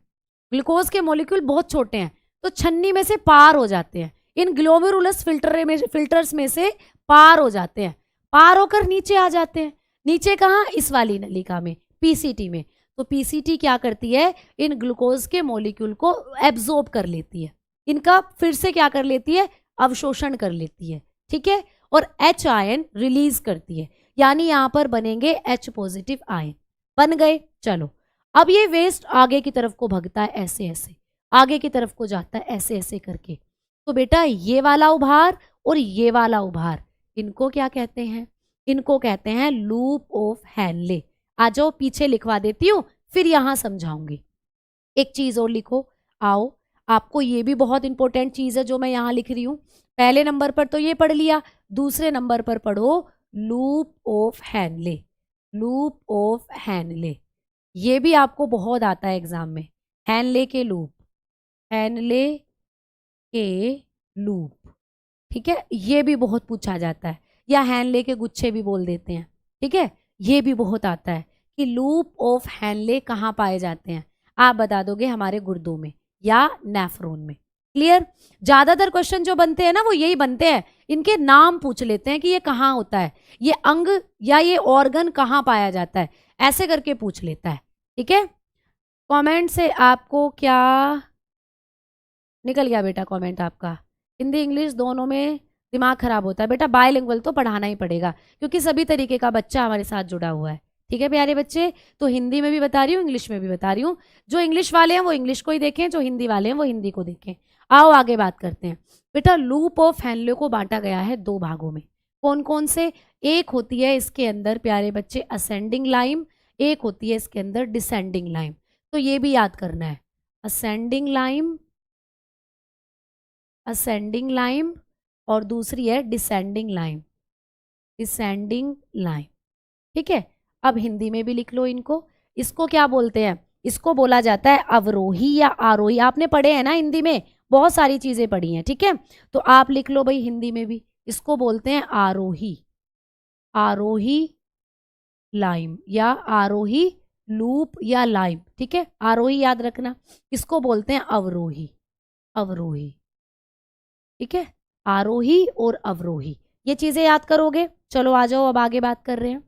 ग्लूकोज के मॉलिक्यूल बहुत छोटे हैं तो छन्नी में से पार हो जाते हैं, इन ग्लोमेरुलस फिल्टर्स में से पार हो जाते हैं, पार होकर नीचे आ जाते हैं। नीचे कहाँ? इस वाली नलिका में, पीसीटी में। तो पीसीटी क्या करती है? इन ग्लूकोज के मॉलिक्यूल को एब्जॉर्ब कर लेती है, इनका फिर से क्या कर लेती है? अवशोषण कर लेती है। ठीक है, और H आयन रिलीज करती है, यानी यहां पर बनेंगे H पॉजिटिव आयन। बन गए? चलो, अब ये वेस्ट आगे की तरफ को भगता है, ऐसे ऐसे आगे की तरफ को जाता है, ऐसे ऐसे करके। तो बेटा ये वाला उभार और ये वाला उभार, इनको क्या कहते हैं? इनको कहते हैं लूप ऑफ हैनले। आ जाओ, पीछे लिखवा देती हूँ, फिर यहां समझाऊंगी। एक चीज और लिखो, आओ। आपको ये भी बहुत इंपॉर्टेंट चीज है जो मैं यहां लिख रही हूं। पहले नंबर पर तो ये पढ़ लिया, दूसरे नंबर पर पढ़ो loop of Henle. Loop of Henle ये भी आपको बहुत आता है एग्जाम में। हैनले के लूप, हैनले के लूप। ठीक है, ये भी बहुत पूछा जाता है, या हैनले के गुच्छे भी बोल देते हैं। ठीक है, ये भी बहुत आता है कि लूप ऑफ हैनले कहाँ पाए जाते हैं। आप बता दोगे हमारे गुर्दों में या नेफ्रॉन में। क्लियर? ज्यादातर क्वेश्चन जो बनते हैं ना वो यही बनते हैं, इनके नाम पूछ लेते हैं कि ये कहाँ होता है, ये अंग या ये ऑर्गन कहाँ पाया जाता है, ऐसे करके पूछ लेता है। ठीक है, कमेंट से आपको क्या निकल गया बेटा? कमेंट आपका हिंदी इंग्लिश दोनों में दिमाग खराब होता है बेटा। बायलिंगुअल तो पढ़ाना ही पड़ेगा क्योंकि सभी तरीके का बच्चा हमारे साथ जुड़ा हुआ है। ठीक है प्यारे बच्चे, तो हिंदी में भी बता रही हूँ, इंग्लिश में भी बता रही हूँ। जो इंग्लिश वाले हैं वो इंग्लिश को ही देखें, जो हिंदी वाले हैं वो हिंदी को देखें। आओ आगे बात करते हैं। बेटा लूप ऑफ हैनले को बांटा गया है 2 भागों में। कौन कौन से? एक होती है इसके अंदर प्यारे बच्चे असेंडिंग लाइम, एक होती है इसके अंदर डिसेंडिंग लाइम। तो ये भी याद करना है, असेंडिंग लाइम, असेंडिंग लाइम, और दूसरी है डिसेंडिंग लाइम, डिसेंडिंग लाइम। ठीक है, अब हिंदी में भी लिख लो इनको। इसको क्या बोलते हैं? इसको बोला जाता है अवरोही या आरोही। आपने पढ़े हैं ना हिंदी में, बहुत सारी चीजें पढ़ी हैं। ठीक है, तो आप लिख लो भाई हिंदी में भी, इसको बोलते हैं आरोही, आरोही लाइम या आरोही लूप या लाइम। ठीक है, आरोही याद रखना, इसको बोलते हैं अवरोही, अवरोही। ठीक है, आरोही और अवरोही, ये चीजें याद करोगे। चलो आ जाओ, अब आगे बात कर रहे हैं।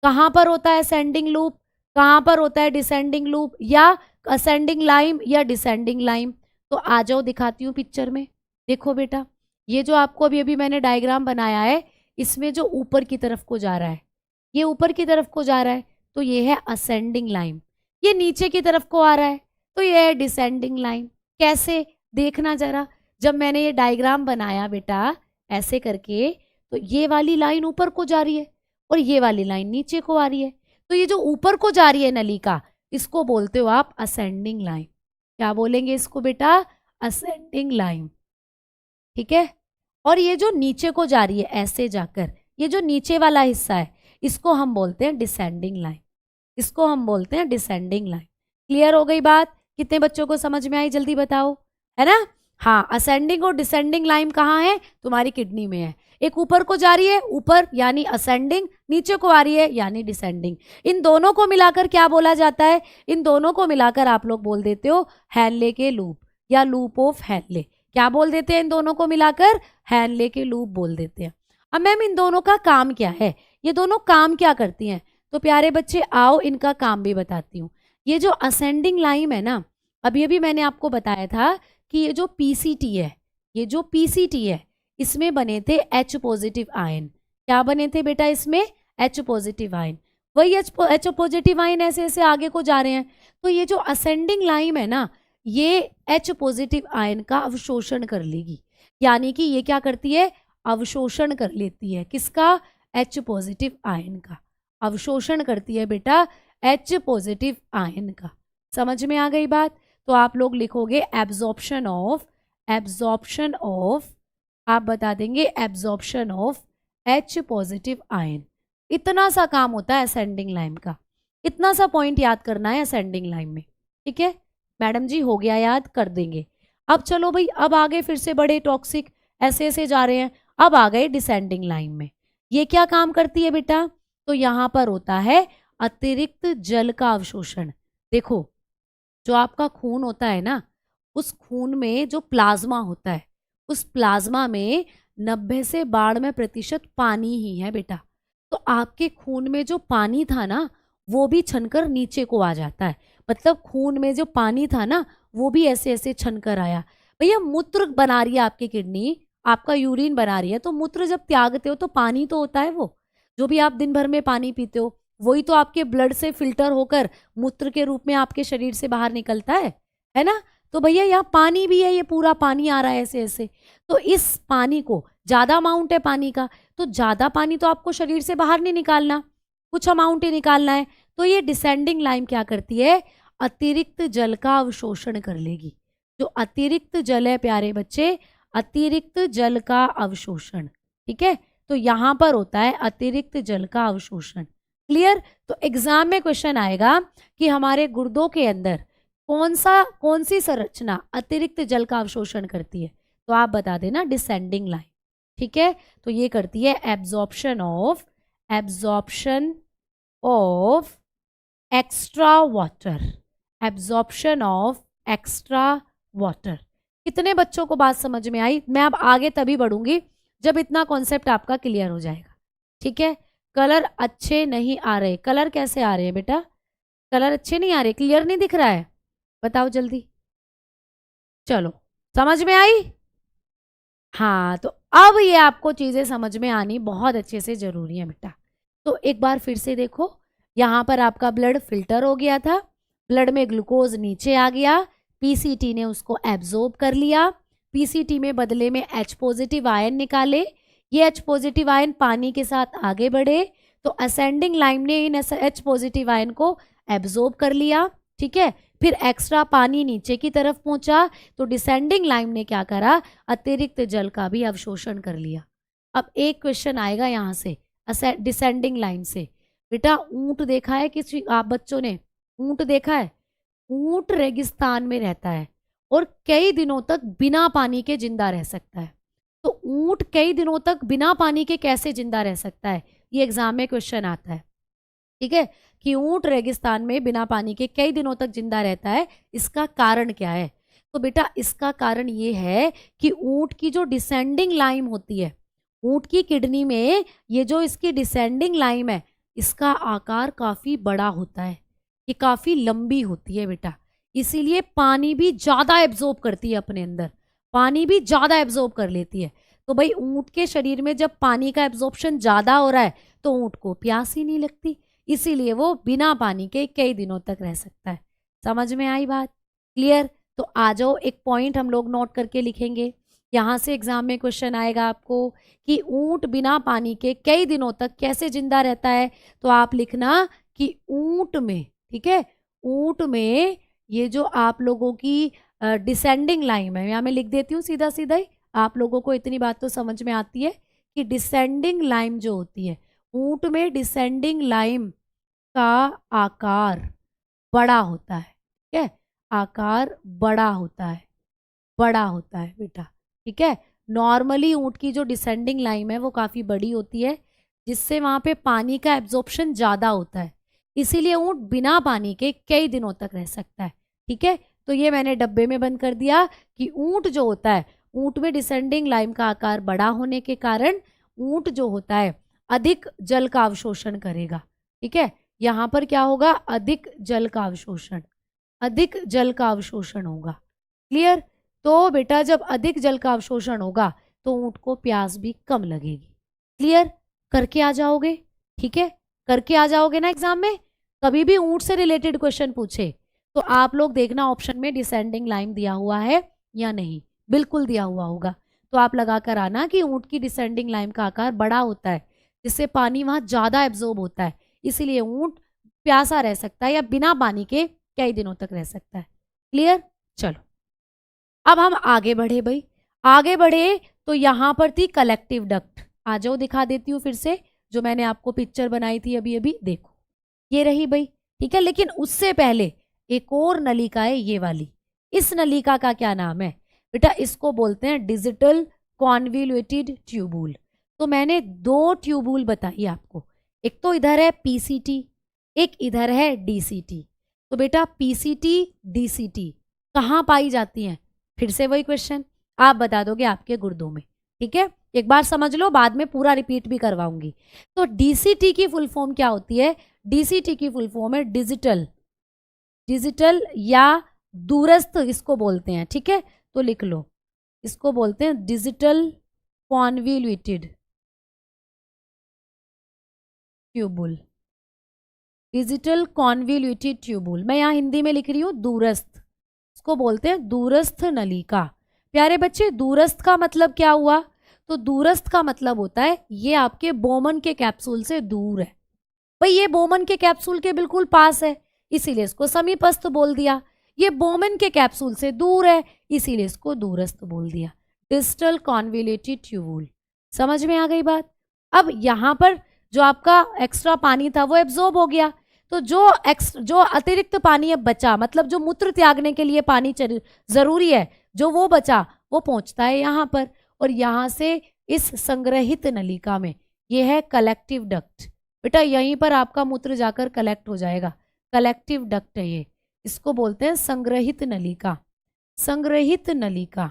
कहां पर होता है असेंडिंग लूप, कहां पर होता है डिसेंडिंग लूप, या असेंडिंग लाइम या डिसेंडिंग लाइम? तो आ जाओ दिखाती हूँ पिक्चर में। देखो बेटा, ये जो आपको अभी अभी मैंने डायग्राम बनाया है, इसमें जो ऊपर की तरफ को जा रहा है, ये ऊपर की तरफ को जा रहा है, तो ये है असेंडिंग लाइम। ये नीचे की तरफ को आ रहा है तो ये है डिसेंडिंग लाइम। कैसे? देखना जरा, जब मैंने ये डायग्राम बनाया बेटा ऐसे करके, तो ये वाली लाइन ऊपर को जा रही है और ये वाली लाइन नीचे को आ रही है। तो ये जो ऊपर को जा रही है नलिका, इसको बोलते हो आप असेंडिंग लाइन। क्या बोलेंगे इसको बेटा? Ascending line. ठीक है, और ये जो नीचे को जा रही है ऐसे जाकर, ये जो नीचे वाला हिस्सा है, इसको हम बोलते हैं डिसेंडिंग लाइन, इसको हम बोलते हैं डिसेंडिंग लाइन। क्लियर हो गई बात? कितने बच्चों को समझ में आई? जल्दी बताओ, है ना? हाँ, असेंडिंग और डिसेंडिंग लाइन कहाँ है? तुम्हारी किडनी में है। एक ऊपर को जा रही है, ऊपर यानी असेंडिंग, नीचे को आ रही है यानी डिसेंडिंग। इन दोनों को मिलाकर क्या बोला जाता है? इन दोनों को मिलाकर आप लोग बोल देते हो हैनले के लूप या लूप ऑफ हैनले। क्या बोल देते हैं इन दोनों को मिलाकर? हैनले के लूप बोल देते हैं। अब मैम इन दोनों का काम क्या है? ये दोनों काम क्या करती हैं? तो प्यारे बच्चे आओ इनका काम भी बताती हूँ। ये जो असेंडिंग लाइन है ना, अभी अभी मैंने आपको बताया था कि ये जो पीसीटी है, ये जो पीसीटी है, इसमें बने थे H पॉजिटिव आयन। क्या बने थे बेटा इसमें? H positive ion. वही एच पॉजिटिव आयन ऐसे ऐसे आगे को जा रहे हैं। तो ये जो असेंडिंग लाइन है ना, ये एच पॉजिटिव आयन का अवशोषण कर लेगी, यानी कि ये क्या करती है, अवशोषण कर लेती है। किसका? एच पॉजिटिव आयन का अवशोषण करती है बेटा, एच पॉजिटिव आयन का। समझ में आ गई बात? तो आप लोग लिखोगे एब्जॉर्प्शन ऑफ आप बता देंगे absorption of H positive ion. इतना सा काम होता है असेंडिंग लाइन का, इतना सा पॉइंट याद करना है असेंडिंग लाइन में। ठीक है मैडम जी, हो गया याद, कर देंगे। अब चलो भाई, अब आगे फिर से बड़े टॉक्सिक ऐसे ऐसे जा रहे हैं, अब आ गए डिसेंडिंग लाइन में। ये क्या काम करती है बेटा? तो यहाँ पर होता है अतिरिक्त जल का अवशोषण। देखो, जो आपका खून होता है ना, उस खून में जो प्लाज्मा होता है, उस प्लाज्मा में 90 से 92% पानी ही है बेटा। तो आपके खून में जो पानी था ना, वो भी छनकर नीचे को आ जाता है। मतलब खून में जो पानी था ना, वो भी ऐसे ऐसे छनकर आया। भैया मूत्र बना रही है आपकी किडनी, आपका यूरिन बना रही है, तो मूत्र जब त्यागते हो तो पानी तो होता है। वो जो भी आप दिन भर में पानी पीते हो, वही तो आपके ब्लड से फिल्टर होकर मूत्र के रूप में आपके शरीर से बाहर निकलता है ना? तो भैया यहाँ पानी भी है, ये पूरा पानी आ रहा है ऐसे ऐसे। तो इस पानी को, ज्यादा अमाउंट है पानी का, तो ज्यादा पानी तो आपको शरीर से बाहर नहीं निकालना, कुछ अमाउंट ही निकालना है। तो ये डिसेंडिंग लाइन क्या करती है, अतिरिक्त जल का अवशोषण कर लेगी। जो अतिरिक्त जल है प्यारे बच्चे, अतिरिक्त जल का अवशोषण। ठीक है, तो यहां पर होता है अतिरिक्त जल का अवशोषण। क्लियर? तो एग्जाम में क्वेश्चन आएगा कि हमारे गुर्दों के अंदर कौन सी संरचना अतिरिक्त जल का अवशोषण करती है, तो आप बता देना डिसेंडिंग लाइन। ठीक है, तो ये करती है absorption of extra water, absorption of extra water. कितने बच्चों को बात समझ में आई? मैं अब आगे तभी बढ़ूंगी जब इतना कॉन्सेप्ट आपका क्लियर हो जाएगा। ठीक है, कलर अच्छे नहीं आ रहे, कलर कैसे आ रहे हैं बेटा? कलर अच्छे नहीं आ रहे, क्लियर नहीं दिख रहा है, बताओ जल्दी। चलो, समझ में आई? हाँ, तो अब ये आपको चीजें समझ में आनी बहुत अच्छे से जरूरी है बेटा। तो एक बार फिर से देखो, यहाँ पर आपका ब्लड फिल्टर हो गया था, ब्लड में ग्लूकोज नीचे आ गया, पीसीटी ने उसको एब्जॉर्ब कर लिया, पीसीटी में बदले में एच पॉजिटिव आयन निकाले, ये एच पॉजिटिव आयन पानी के साथ आगे बढ़े, तो असेंडिंग लाइन ने इन एच पॉजिटिव आयन को एब्जॉर्ब कर लिया। ठीक है, फिर एक्स्ट्रा पानी नीचे की तरफ पहुंचा, तो डिसेंडिंग लाइन ने क्या करा, अतिरिक्त जल का भी अवशोषण कर लिया। अब एक क्वेश्चन आएगा यहाँ से डिसेंडिंग लाइन से, बेटा ऊंट देखा है किसी आप बच्चों ने? ऊंट देखा है? ऊंट रेगिस्तान में रहता है और कई दिनों तक बिना पानी के जिंदा रह सकता है। तो ऊंट कई दिनों तक बिना पानी के कैसे जिंदा रह सकता है, ये एग्जाम में क्वेश्चन आता है। ठीक है, कि ऊंट रेगिस्तान में बिना पानी के कई दिनों तक जिंदा रहता है, इसका कारण क्या है? तो बेटा इसका कारण ये है कि ऊंट की जो डिसेंडिंग लाइन होती है, ऊंट की किडनी में ये जो इसकी डिसेंडिंग लाइन है, इसका आकार काफी बड़ा होता है, ये काफी लंबी होती है बेटा, इसीलिए पानी भी ज्यादा एब्जॉर्ब करती है अपने अंदर, पानी भी ज्यादा एब्जॉर्ब कर लेती है। तो भाई ऊंट के शरीर में जब पानी का एब्जॉर्प्शन ज्यादा हो रहा है, तो ऊंट को प्यास ही नहीं लगती, इसीलिए वो बिना पानी के कई दिनों तक रह सकता है। समझ में आई बात? क्लियर? तो आ जाओ, एक पॉइंट हम लोग नोट करके लिखेंगे, यहाँ से एग्जाम में क्वेश्चन आएगा आपको कि ऊंट बिना पानी के कई दिनों तक कैसे जिंदा रहता है। तो आप लिखना कि ऊंट में, ठीक है, ऊंट में ये जो आप लोगों की डिसेंडिंग लाइन है, यहाँ मैं लिख देती हूँ सीधा सीधा ही, आप लोगों को इतनी बात तो समझ में आती है कि डिसेंडिंग लाइन जो होती है, ऊंट में डिसेंडिंग लाइन का आकार बड़ा होता है। ठीक है, आकार बड़ा होता है, बड़ा होता है बेटा। ठीक है, नॉर्मली ऊंट की जो डिसेंडिंग लाइन है वो काफी बड़ी होती है, जिससे वहां पे पानी का एब्जॉर्प्शन ज्यादा होता है, इसीलिए ऊंट बिना पानी के कई दिनों तक रह सकता है। ठीक है, तो ये मैंने डब्बे में बंद कर दिया कि ऊंट जो होता है, ऊंट में डिसेंडिंग लाइन का आकार बड़ा होने के कारण ऊंट जो होता है अधिक जल का अवशोषण करेगा। ठीक है, यहाँ पर क्या होगा, अधिक जल का अवशोषण, अधिक जल का अवशोषण होगा। क्लियर? तो बेटा जब अधिक जल का अवशोषण होगा तो ऊंट को प्यास भी कम लगेगी। क्लियर? करके आ जाओगे? ठीक है, करके आ जाओगे ना एग्जाम में। कभी भी ऊंट से रिलेटेड क्वेश्चन पूछे तो आप लोग देखना ऑप्शन में डिसेंडिंग लाइन दिया हुआ है या नहीं, बिल्कुल दिया हुआ होगा। तो आप लगा कर आना कि ऊंट की डिसेंडिंग लाइन का आकार बड़ा होता है, जिससे पानी वहां ज्यादा एब्जॉर्ब होता है, इसीलिए ऊंट प्यासा रह सकता है या बिना पानी के कई दिनों तक रह सकता है। क्लियर? चलो अब हम आगे बढ़े भाई, आगे बढ़े तो यहां पर थी कलेक्टिव डक्ट। आ जाओ दिखा देती हूँ फिर से, जो मैंने आपको पिक्चर बनाई थी अभी अभी, देखो ये रही भाई। ठीक है, लेकिन उससे पहले एक और नलिका है ये वाली। इस नलिका का क्या नाम है बेटा? इसको बोलते हैं डिजिटल कॉन्वोल्यूटेड ट्यूबुल। तो मैंने दो ट्यूबुल बताई आपको, एक तो इधर है पीसीटी, एक इधर है डीसीटी। तो बेटा पीसीटी डीसीटी कहाँ पाई जाती हैं? फिर से वही क्वेश्चन आप बता दोगे आपके गुर्दों में। ठीक है, एक बार समझ लो, बाद में पूरा रिपीट भी करवाऊंगी। तो डीसीटी की फुल फॉर्म क्या होती है? डीसीटी की फुल फॉर्म है डिजिटल, डिजिटल या दूरस्थ इसको बोलते हैं। ठीक है, तो लिख लो, इसको बोलते हैं digital convoluted tubule, digital convoluted tubule. मैं यहाँ हिंदी में लिख रही हूँ दूरस्थ, इसको बोलते हैं दूरस्थ नलिका। प्यारे बच्चे दूरस्थ का मतलब क्या हुआ? तो दूरस्थ का मतलब होता है ये आपके बोमन के कैप्सूल से दूर है। भाई ये बोमन के कैप्सूल के बिल्कुल पास है, इसीलिए इसको समीपस्थ बोल दिया। ये बोमन के कैप्सूल से दूर है, इसीलिए इसको दूरस्थ बोल दिया, डिजिटल कॉन्वोल्यूटेड ट्यूबुल। समझ में आ गई बात? अब यहाँ पर जो आपका एक्स्ट्रा पानी था वो एब्जॉर्ब हो गया, तो जो अतिरिक्त पानी अब बचा, मतलब जो मूत्र त्यागने के लिए पानी जरूरी है, जो वो बचा वो पहुंचता है यहाँ पर, और यहाँ से इस संग्रहित नलिका में, ये है कलेक्टिव डक्ट। बेटा यहीं पर आपका मूत्र जाकर कलेक्ट हो जाएगा, कलेक्टिव डक्ट है ये, इसको बोलते हैं संग्रहित नलिका, संग्रहित नलिका।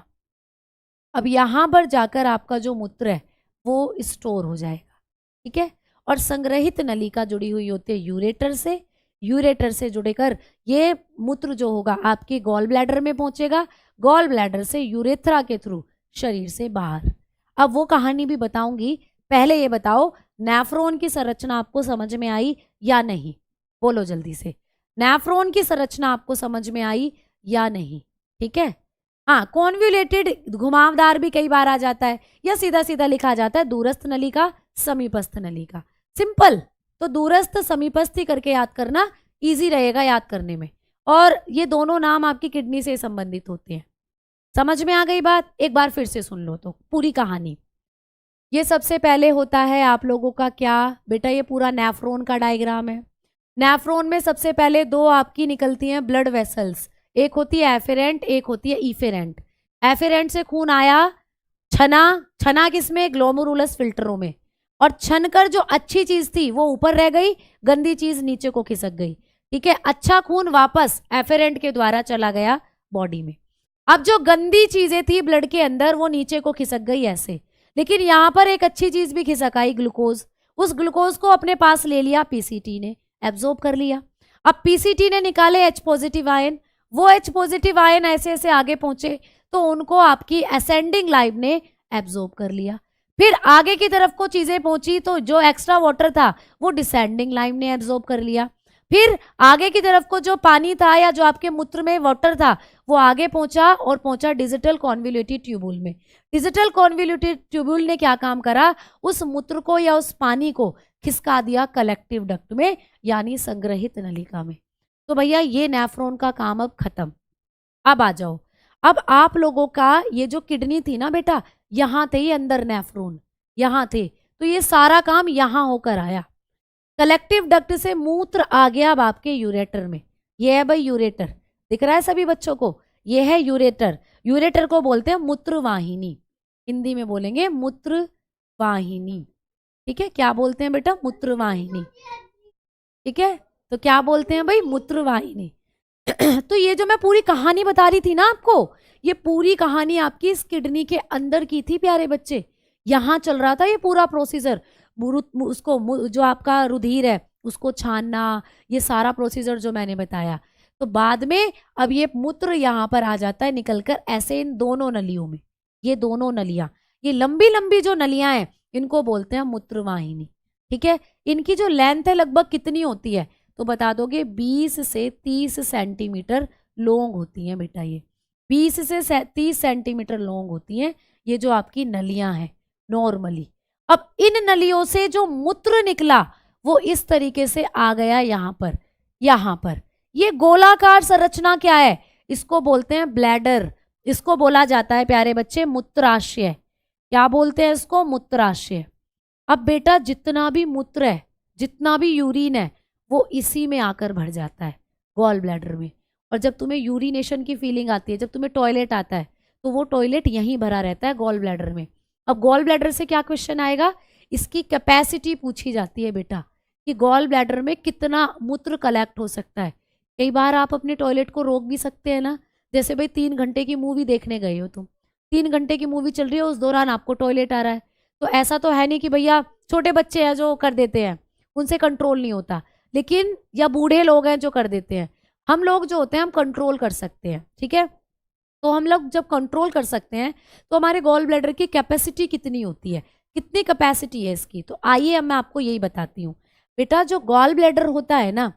अब यहाँ पर जाकर आपका जो मूत्र है वो स्टोर हो जाएगा। ठीक है, और संग्रहित नलिका जुड़ी हुई होती है यूरेटर से, यूरेटर से जुड़कर ये मूत्र जो होगा आपके गॉल ब्लैडर में पहुंचेगा, गॉल ब्लैडर से यूरेथ्रा के थ्रू शरीर से बाहर। अब वो कहानी भी बताऊंगी, पहले ये बताओ नेफ्रॉन की संरचना आपको समझ में आई या नहीं? बोलो जल्दी से, नेफ्रॉन की संरचना आपको समझ में आई या नहीं? ठीक है, हाँ कॉन्वोल्यूटेड घुमावदार भी कई बार आ जाता है, या सीधा सीधा लिखा जाता है दूरस्थ नलिका समीपस्थ नलिका, सिंपल। तो दूरस्थ समीपस्थ ही करके याद करना, इजी रहेगा याद करने में। और ये दोनों नाम आपकी किडनी से संबंधित होते हैं। समझ में आ गई बात? एक बार फिर से सुन लो तो पूरी कहानी। ये सबसे पहले होता है आप लोगों का क्या बेटा? ये पूरा नेफ्रॉन का डायग्राम है। नेफ्रॉन में सबसे पहले दो आपकी निकलती हैं ब्लड वेसल्स, एक होती है एफेरेंट, एक होती है इफेरेंट। एफेरेंट से खून आया छना, छना किसमें? ग्लोमेरुलस फिल्टरों में, और छनकर जो अच्छी चीज थी वो ऊपर रह गई, गंदी चीज नीचे को खिसक गई। ठीक है, अच्छा खून वापस एफेरेंट के द्वारा चला गया बॉडी में। अब जो गंदी चीजें थी ब्लड के अंदर वो नीचे को खिसक गई ऐसे, लेकिन यहाँ पर एक अच्छी चीज भी खिसक आई, ग्लूकोज। उस ग्लूकोज को अपने पास ले लिया पीसीटी ने, एब्जॉर्ब कर लिया। अब पीसीटी ने निकाले H पॉजिटिव आयन, वो H पॉजिटिव आयन ऐसे ऐसे आगे पहुंचे तो उनको आपकी असेंडिंग लाइन ने एब्जॉर्ब कर लिया। फिर आगे की तरफ को चीजें पहुंची तो जो एक्स्ट्रा वाटर था वो डिसेंडिंग लाइन ने एब्जॉर्ब कर लिया। फिर आगे की तरफ को जो पानी था या जो आपके मूत्र में वाटर था वो आगे पहुंचा और पहुंचा डिजिटल कॉन्वोल्यूटेड ट्यूबुल में। डिजिटल कॉन्वोल्यूटेड ट्यूबुल ने क्या काम करा? उस मूत्र को या उस पानी को खिसका दिया कलेक्टिव डक्ट में, यानी संग्रहित नलिका में। तो भैया ये नेफ्रॉन का काम अब खत्म। अब आ जाओ, अब आप लोगों का ये जो किडनी थी ना बेटा, यहाँ थे ये अंदर नेफ्रॉन, यहाँ थे, तो ये सारा काम यहाँ होकर आया। कलेक्टिव डक्ट से मूत्र आ गया अब आपके यूरेटर में। ये है भाई यूरेटर, दिख रहा है सभी बच्चों को? ये है यूरेटर। यूरेटर को बोलते हैं मूत्रवाहिनी, हिंदी में बोलेंगे मूत्रवाहिनी। ठीक है, क्या बोलते हैं बेटा? मूत्रवाहिनी। ठीक है, तो क्या बोलते हैं भाई? मूत्रवाहिनी। तो ये जो मैं पूरी कहानी बता रही थी ना आपको, ये पूरी कहानी आपकी इस किडनी के अंदर की थी प्यारे बच्चे। यहाँ चल रहा था ये पूरा प्रोसीजर, उसको जो आपका रुधिर है उसको छानना, ये सारा प्रोसीजर जो मैंने बताया। तो बाद में अब ये मूत्र यहाँ पर आ जाता है निकलकर ऐसे इन दोनों नलियों में। ये दोनों नलियां, ये लंबी लंबी जो नलियां हैं इनको बोलते हैं मूत्रवाहिनी। ठीक है। इनकी जो लेंथ है लगभग कितनी होती है, तो बता दोगे 20 से 30 सेंटीमीटर लॉन्ग होती हैं बेटा। ये 20 से 30 सेंटीमीटर लॉन्ग होती हैं ये जो आपकी नलियां हैं नॉर्मली। अब इन नलियों से जो मूत्र निकला वो इस तरीके से आ गया यहाँ पर। ये गोलाकार संरचना क्या है, इसको बोलते हैं ब्लैडर। इसको बोला जाता है प्यारे बच्चे मूत्राशय। क्या बोलते हैं इसको, मूत्राशय। अब बेटा जितना भी मूत्र है, जितना भी यूरिन है, वो इसी में आकर भर जाता है गॉल ब्लैडर में। और जब तुम्हें यूरिनेशन की फीलिंग आती है, जब तुम्हें टॉयलेट आता है, तो वो टॉयलेट यहीं भरा रहता है गॉल ब्लैडर में। अब गॉल ब्लैडर से क्या क्वेश्चन आएगा, इसकी कैपेसिटी पूछी जाती है बेटा कि गॉल ब्लैडर में कितना मूत्र कलेक्ट हो सकता है। कई बार आप अपने टॉयलेट को रोक भी सकते हैं ना, जैसे भाई 3 घंटे की मूवी देखने गए हो तुम, 3 घंटे की मूवी चल रही है, उस दौरान आपको टॉयलेट आ रहा है, तो ऐसा तो है नहीं कि भैया छोटे बच्चे हैं जो कर देते हैं, उनसे कंट्रोल नहीं होता, लेकिन या बूढ़े लोग हैं जो कर देते हैं। हम लोग जो होते हैं हम कंट्रोल कर सकते हैं, ठीक है। तो हम लोग जब कंट्रोल कर सकते हैं तो हमारे गॉल ब्लैडर की कैपेसिटी कितनी होती है, कितनी कैपेसिटी है इसकी, तो आइए अब मैं आपको यही बताती हूँ बेटा। जो गॉल ब्लैडर होता है ना,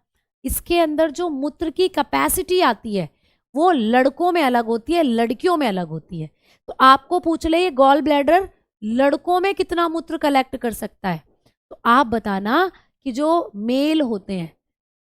इसके अंदर जो मूत्र की कैपेसिटी आती है वो लड़कों में अलग होती है, लड़कियों में अलग होती है। तो आपको पूछ ले ये गॉल ब्लैडर लड़कों में कितना मूत्र कलेक्ट कर सकता है, तो आप बताना कि जो मेल होते हैं,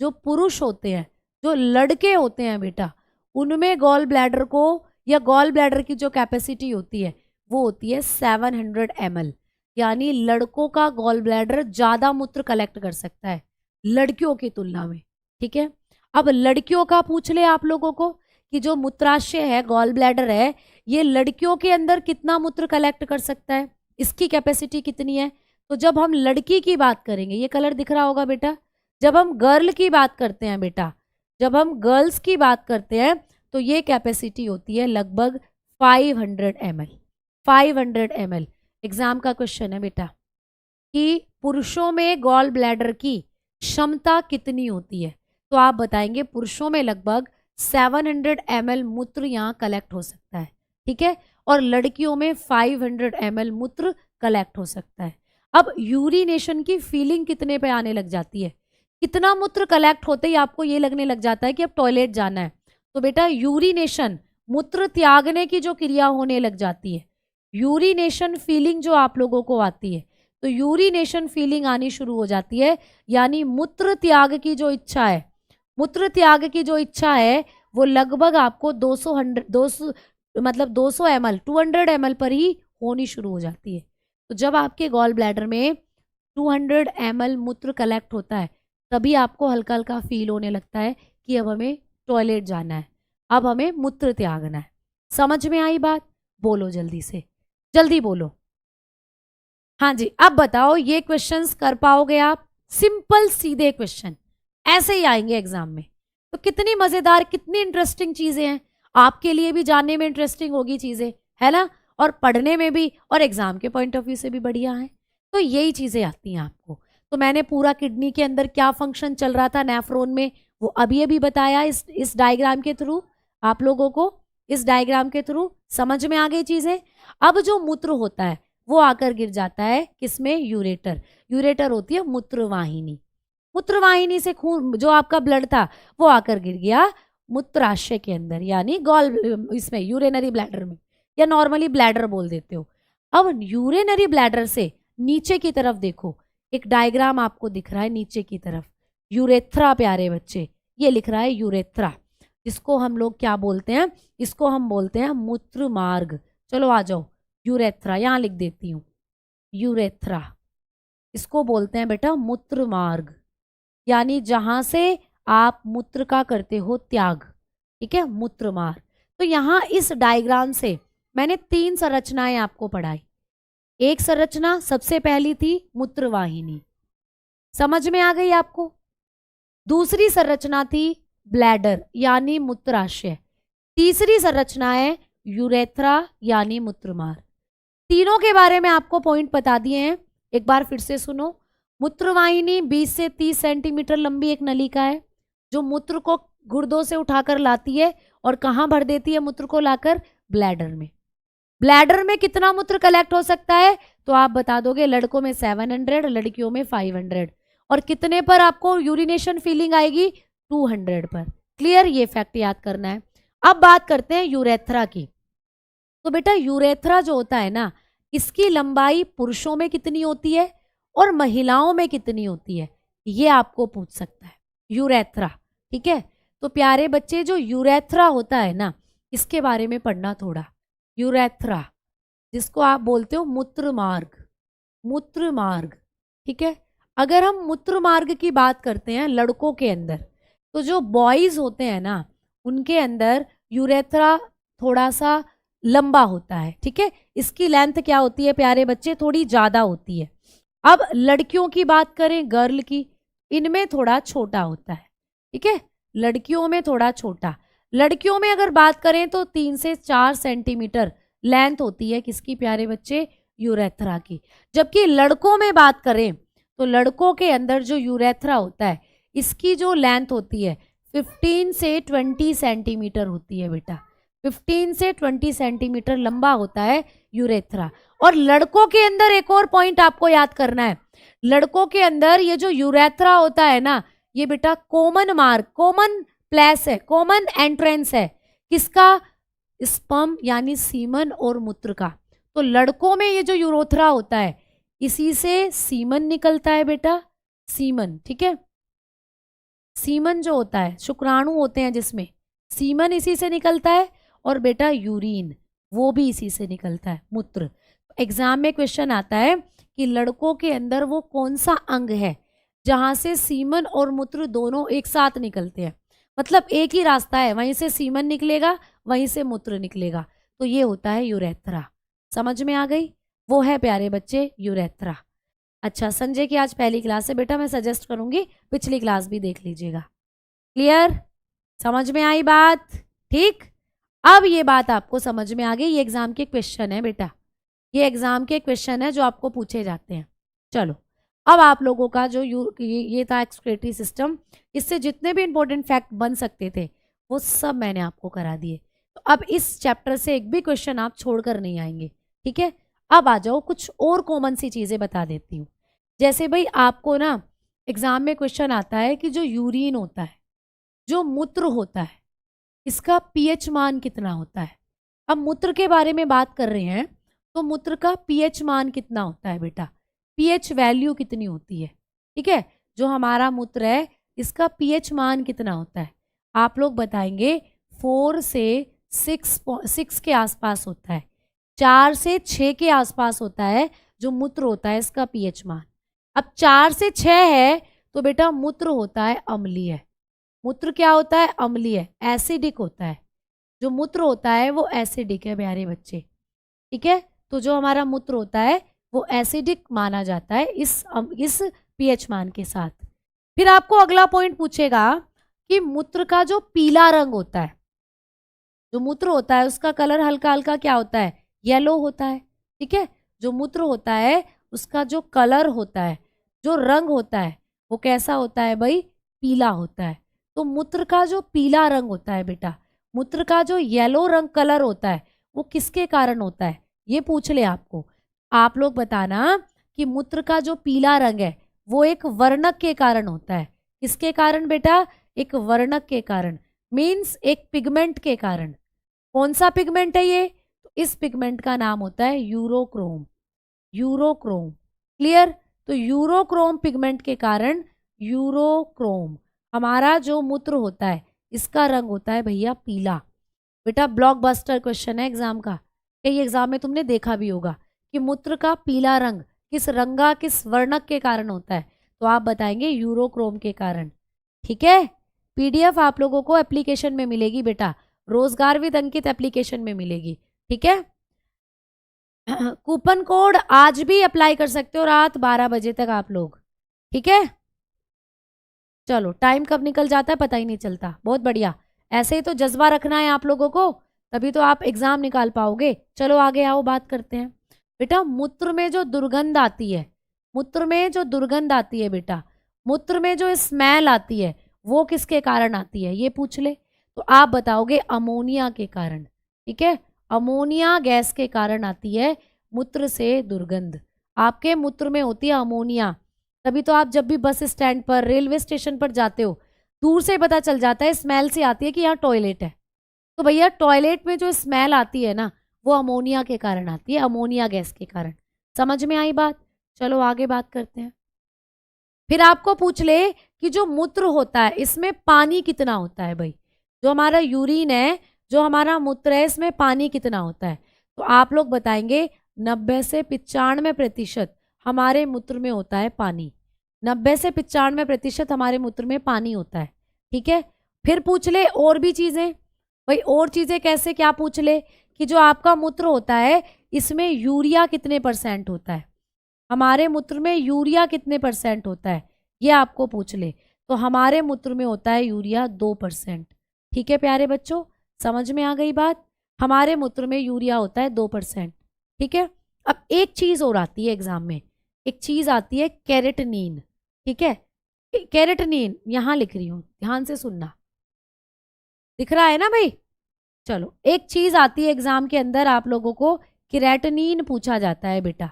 जो पुरुष होते हैं, जो लड़के होते हैं बेटा, उनमें गॉल ब्लैडर को या गॉल ब्लैडर की जो कैपेसिटी होती है वो होती है 700 ml। यानी लड़कों का गॉल ब्लैडर ज़्यादा मूत्र कलेक्ट कर सकता है लड़कियों की तुलना में, ठीक है। अब लड़कियों का पूछ ले आप लोगों को कि जो मूत्राशय है, गॉल ब्लैडर है, ये लड़कियों के अंदर कितना मूत्र कलेक्ट कर सकता है, इसकी कैपेसिटी कितनी है। तो जब हम लड़की की बात करेंगे, ये कलर दिख रहा होगा बेटा, जब हम गर्ल की बात करते हैं बेटा, जब हम गर्ल्स की बात करते हैं तो ये कैपेसिटी होती है लगभग 500 ml। 500 ml एग्जाम का क्वेश्चन है बेटा कि पुरुषों में गॉल ब्लैडर की क्षमता कितनी होती है, तो आप बताएंगे पुरुषों में लगभग 700 ml मूत्र यहाँ कलेक्ट हो सकता है, ठीक है, और लड़कियों में 500 ml मूत्र कलेक्ट हो सकता है। अब यूरिनेशन की फीलिंग कितने पे आने लग जाती है, कितना मूत्र कलेक्ट होते ही आपको ये लगने लग जाता है कि अब टॉयलेट जाना है, तो बेटा यूरिनेशन, मूत्र त्यागने की जो क्रिया होने लग जाती है, यूरिनेशन फीलिंग जो आप लोगों को आती है, तो यूरिनेशन फीलिंग आनी शुरू हो जाती है। यानी मूत्र त्याग की जो इच्छा है, मूत्र त्याग की जो इच्छा है वो लगभग आपको 200 मतलब 200 ml 200 ml पर ही होनी शुरू हो जाती है। तो जब आपके गॉल ब्लैडर में 200 ml मूत्र कलेक्ट होता है तभी आपको हल्का हल्का फील होने लगता है कि अब हमें टॉयलेट जाना है, अब हमें मूत्र त्यागना है। समझ में आई बात, बोलो जल्दी से, जल्दी बोलो। हाँ जी, अब बताओ ये क्वेश्चंस कर पाओगे आप, सिंपल सीधे क्वेश्चन ऐसे ही आएंगे एग्जाम में। तो कितनी मजेदार, कितनी इंटरेस्टिंग चीजें हैं, आपके लिए भी जानने में इंटरेस्टिंग होगी चीजें, है ना, और पढ़ने में भी, और एग्जाम के पॉइंट ऑफ व्यू से भी बढ़िया है। तो यही चीजें आती हैं आपको। तो मैंने पूरा किडनी के अंदर क्या फंक्शन चल रहा था नेफ्रॉन में वो अभी अभी बताया इस डायग्राम के थ्रू आप लोगों को, इस डायग्राम के थ्रू समझ में आ गई चीजें। अब जो मूत्र होता है वो आकर गिर जाता है किसमें, यूरेटर। यूरेटर होती है मूत्रवाहिनी, मूत्रवाहिनी से खून जो आपका ब्लड था वो आकर गिर गया मूत्राशय के अंदर, यानी गॉल इसमें यूरिनरी ब्लैडर में, या नॉर्मली ब्लैडर बोल देते हो। अब यूरिनरी ब्लैडर से नीचे की तरफ देखो, एक डायग्राम आपको दिख रहा है नीचे की तरफ, यूरेथ्रा प्यारे बच्चे, ये लिख रहा है यूरेथ्रा। इसको हम लोग क्या बोलते हैं, इसको हम बोलते हैं मूत्र मार्ग। चलो आ जाओ, यूरेथ्रा यहाँ लिख देती हूँ, यूरेथ्रा इसको बोलते हैं बेटा मूत्र मार्ग, यानी जहां से आप मूत्र का करते हो त्याग, ठीक है, मूत्र मार्ग। तो यहाँ इस डायग्राम से मैंने 3 संरचनाएं आपको पढ़ाई। एक संरचना सबसे पहली थी मूत्रवाहिनी, समझ में आ गई आपको। दूसरी संरचना थी ब्लैडर यानी मूत्राशय। तीसरी संरचना है यूरेथ्रा यानी मूत्रमार्ग। तीनों के बारे में आपको पॉइंट बता दिए हैं, एक बार फिर से सुनो। मूत्रवाहिनी 20 से 30 सेंटीमीटर लंबी एक नलिका है जो मूत्र को गुर्दों से उठाकर लाती है और कहाँ भर देती है मूत्र को, लाकर ब्लैडर में। ब्लैडर में कितना मूत्र कलेक्ट हो सकता है? तो आप बता दोगे लड़कों में 700, लड़कियों में 500। और कितने पर आपको यूरिनेशन फीलिंग आएगी? 200 पर। क्लियर? ये फैक्ट याद करना है। अब बात करते हैं यूरेथ्रा की। तो बेटा यूरेथ्रा जो होता है ना, इसकी लंबाई पुरुषों में कितनी होती है और महिलाओं में कितनी होती है, ये आपको पूछ सकता है। यूरेथ्रा, ठीक है। तो प्यारे बच्चे, जो यूरेथ्रा होता है ना, इसके बारे में पढ़ना थोड़ा। यूरेथ्रा, जिसको आप बोलते हो मूत्र मार्ग, मूत्र मार्ग, ठीक है। अगर हम मूत्र मार्ग की बात करते हैं लड़कों के अंदर, तो जो बॉयज होते हैं ना, उनके अंदर यूरेथ्रा थोड़ा सा लंबा होता है, ठीक है। इसकी लेंथ क्या होती है प्यारे बच्चे? थोड़ी ज्यादा होती है। अब लड़कियों की बात करें, गर्ल की, इनमें थोड़ा छोटा होता है, ठीक है। लड़कियों में थोड़ा छोटा। लड़कियों में अगर बात करें तो 3 से 4 सेंटीमीटर लेंथ होती है किसकी प्यारे बच्चे? यूरेथ्रा की। जबकि लड़कों में बात करें तो लड़कों के अंदर जो यूरेथ्रा होता है, इसकी जो लेंथ होती है 15 से 20 सेंटीमीटर होती है बेटा। 15 से 20 सेंटीमीटर लंबा होता है यूरेथ्रा। और लड़कों के अंदर एक और पॉइंट आपको याद करना है, लड़कों के अंदर ये जो यूरेथ्रा होता है ना, ये बेटा कॉमन मार्ग, कॉमन प्लेस है, कॉमन एंट्रेंस है किसका? स्पर्म यानी सीमन और मूत्र का। तो लड़कों में ये जो यूरेथ्रा होता है, इसी से सीमन निकलता है बेटा, सीमन, ठीक है। सीमन जो होता है, शुक्राणु होते हैं जिसमें, सीमन इसी से निकलता है। और बेटा यूरिन, वो भी इसी से निकलता है, मूत्र। एग्जाम में क्वेश्चन आता है कि लड़कों के अंदर वो कौन सा अंग है जहां से सीमन और मूत्र दोनों एक साथ निकलते हैं, मतलब एक ही रास्ता है, वहीं से सीमन निकलेगा, वहीं से मूत्र निकलेगा। तो ये होता है यूरेथ्रा। समझ में आ गई? वो है प्यारे बच्चे यूरेथ्रा। अच्छा, संजय की आज पहली क्लास है बेटा, मैं सजेस्ट करूंगी पिछली क्लास भी देख लीजिएगा। क्लियर? समझ में आई बात? ठीक। अब ये बात आपको समझ में आ गई, ये एग्जाम के क्वेश्चन है बेटा, ये एग्जाम के क्वेश्चन है जो आपको पूछे जाते हैं। चलो, अब आप लोगों का जो ये था एक्सक्रीटरी सिस्टम, इससे जितने भी इंपॉर्टेंट फैक्ट बन सकते थे वो सब मैंने आपको करा दिए। तो अब इस चैप्टर से एक भी क्वेश्चन आप छोड़कर नहीं आएंगे, ठीक है। अब आ जाओ, कुछ और कॉमन सी चीजें बता देती हूँ। जैसे भाई आपको ना एग्जाम में क्वेश्चन आता है कि जो यूरिन होता है, जो मूत्र होता है, इसका पीएच मान कितना होता है। अब मूत्र के बारे में बात कर रहे हैं, तो मूत्र का पीएच मान कितना होता है बेटा? पीएच वैल्यू कितनी होती है, ठीक है। जो हमारा मूत्र है, इसका पीएच मान कितना होता है? आप लोग बताएंगे 4 से 6 के आसपास होता है, 4 से 6 के आसपास होता है जो मूत्र होता है, इसका पीएच मान। अब 4 से 6 है तो बेटा मूत्र होता है अम्लीय। मूत्र क्या होता है? अम्लीय, एसिडिक होता है। जो मूत्र होता है वो एसिडिक है प्यारे बच्चे, ठीक है। तो जो हमारा मूत्र होता है वो एसिडिक माना जाता है इस पीएच मान के साथ। फिर आपको अगला पॉइंट पूछेगा कि मूत्र का जो पीला रंग होता है, जो मूत्र होता है उसका कलर हल्का हल्का क्या होता है? येलो होता है, ठीक है। जो मूत्र होता है उसका जो कलर होता है, जो रंग होता है, वो कैसा होता है भाई? पीला होता है। तो मूत्र का जो पीला रंग होता है बेटा, मूत्र का जो येलो रंग कलर होता है, वो किसके कारण होता है? ये पूछ ले आपको। आप लोग बताना कि मूत्र का जो पीला रंग है वो एक वर्णक के कारण होता है। किसके कारण बेटा? एक वर्णक के कारण, मीन्स एक पिगमेंट के कारण। कौन सा पिगमेंट है ये? तो इस पिगमेंट का नाम होता है यूरोक्रोम। Urochrome, clear? तो यूरोक्रोम पिगमेंट के कारण, यूरोक्रोम हमारा जो मूत्र होता है इसका रंग होता है भैया पीला। बेटा ब्लॉकबस्टर क्वेश्चन है एग्जाम का, कई एग्जाम में तुमने देखा भी होगा कि मूत्र का पीला रंग किस वर्णक के कारण होता है, तो आप बताएंगे यूरोक्रोम के कारण, ठीक है। पीडीएफ आप लोगों को एप्लीकेशन में मिलेगी बेटा, रोजगार विद अंकित एप्लीकेशन में मिलेगी, ठीक है। कूपन कोड आज भी अप्लाई कर सकते हो रात 12 बजे तक आप लोग, ठीक है। चलो, टाइम कब निकल जाता है पता ही नहीं चलता, बहुत बढ़िया। ऐसे ही तो जज्बा रखना है आप लोगों को, तभी तो आप एग्जाम निकाल पाओगे। चलो आगे आओ, बात करते हैं। बेटा मूत्र में जो दुर्गंध आती है, मूत्र में जो दुर्गंध आती है बेटा, मूत्र में जो स्मेल आती है वो किसके कारण आती है? ये पूछ ले तो आप बताओगे अमोनिया के कारण, ठीक है। अमोनिया गैस के कारण आती है मूत्र से दुर्गंध। आपके मूत्र में होती है अमोनिया, तभी तो आप जब भी बस स्टैंड पर, रेलवे स्टेशन पर जाते हो, दूर से पता चल जाता है, स्मेल से आती है कि यहाँ टॉयलेट है। तो भैया टॉयलेट में जो स्मेल आती है ना, वो अमोनिया के कारण आती है, अमोनिया गैस के कारण। समझ में आई बात? चलो आगे बात करते हैं। फिर आपको पूछ ले कि जो मूत्र होता है इसमें पानी कितना होता है भाई। जो हमारा यूरिन है, जो हमारा मूत्र है, इसमें पानी कितना होता है? तो आप लोग बताएंगे 90 से 95% हमारे मूत्र में होता है पानी। 90 से 95% हमारे मूत्र में पानी होता है। ठीक है, फिर पूछ ले और भी चीजें। भाई और चीजें कैसे, क्या पूछ ले कि जो आपका मूत्र होता है इसमें यूरिया कितने % होता है, हमारे मूत्र में यूरिया कितने % होता है, ये आपको पूछ ले। तो हमारे मूत्र में होता है यूरिया 2%। ठीक है प्यारे बच्चों, समझ में आ गई बात? हमारे मूत्र में यूरिया होता है 2%। ठीक है, अब एक चीज और आती है एग्जाम में, एक चीज आती है कैरेटनीन। ठीक है, कैरेटनीन यहां लिख रही हूं, ध्यान से सुनना, दिख रहा है ना भाई? चलो, एक चीज आती है एग्जाम के अंदर, आप लोगों को क्रेटनीन पूछा जाता है बेटा।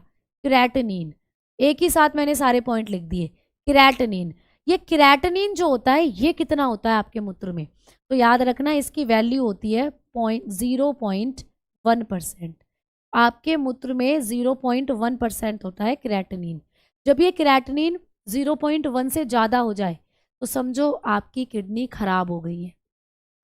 क्रेटनीन, एक ही साथ मैंने सारे पॉइंट लिख दिए। क्रेटनीन, ये क्रेटनीन जो होता है ये कितना होता है आपके मूत्र में? तो याद रखना इसकी वैल्यू होती है 0.1%। आपके मूत्र में 0.1% होता है क्रेटनीन। जब ये क्रेटनीन 0.1 से ज़्यादा हो जाए तो समझो आपकी किडनी खराब हो गई है।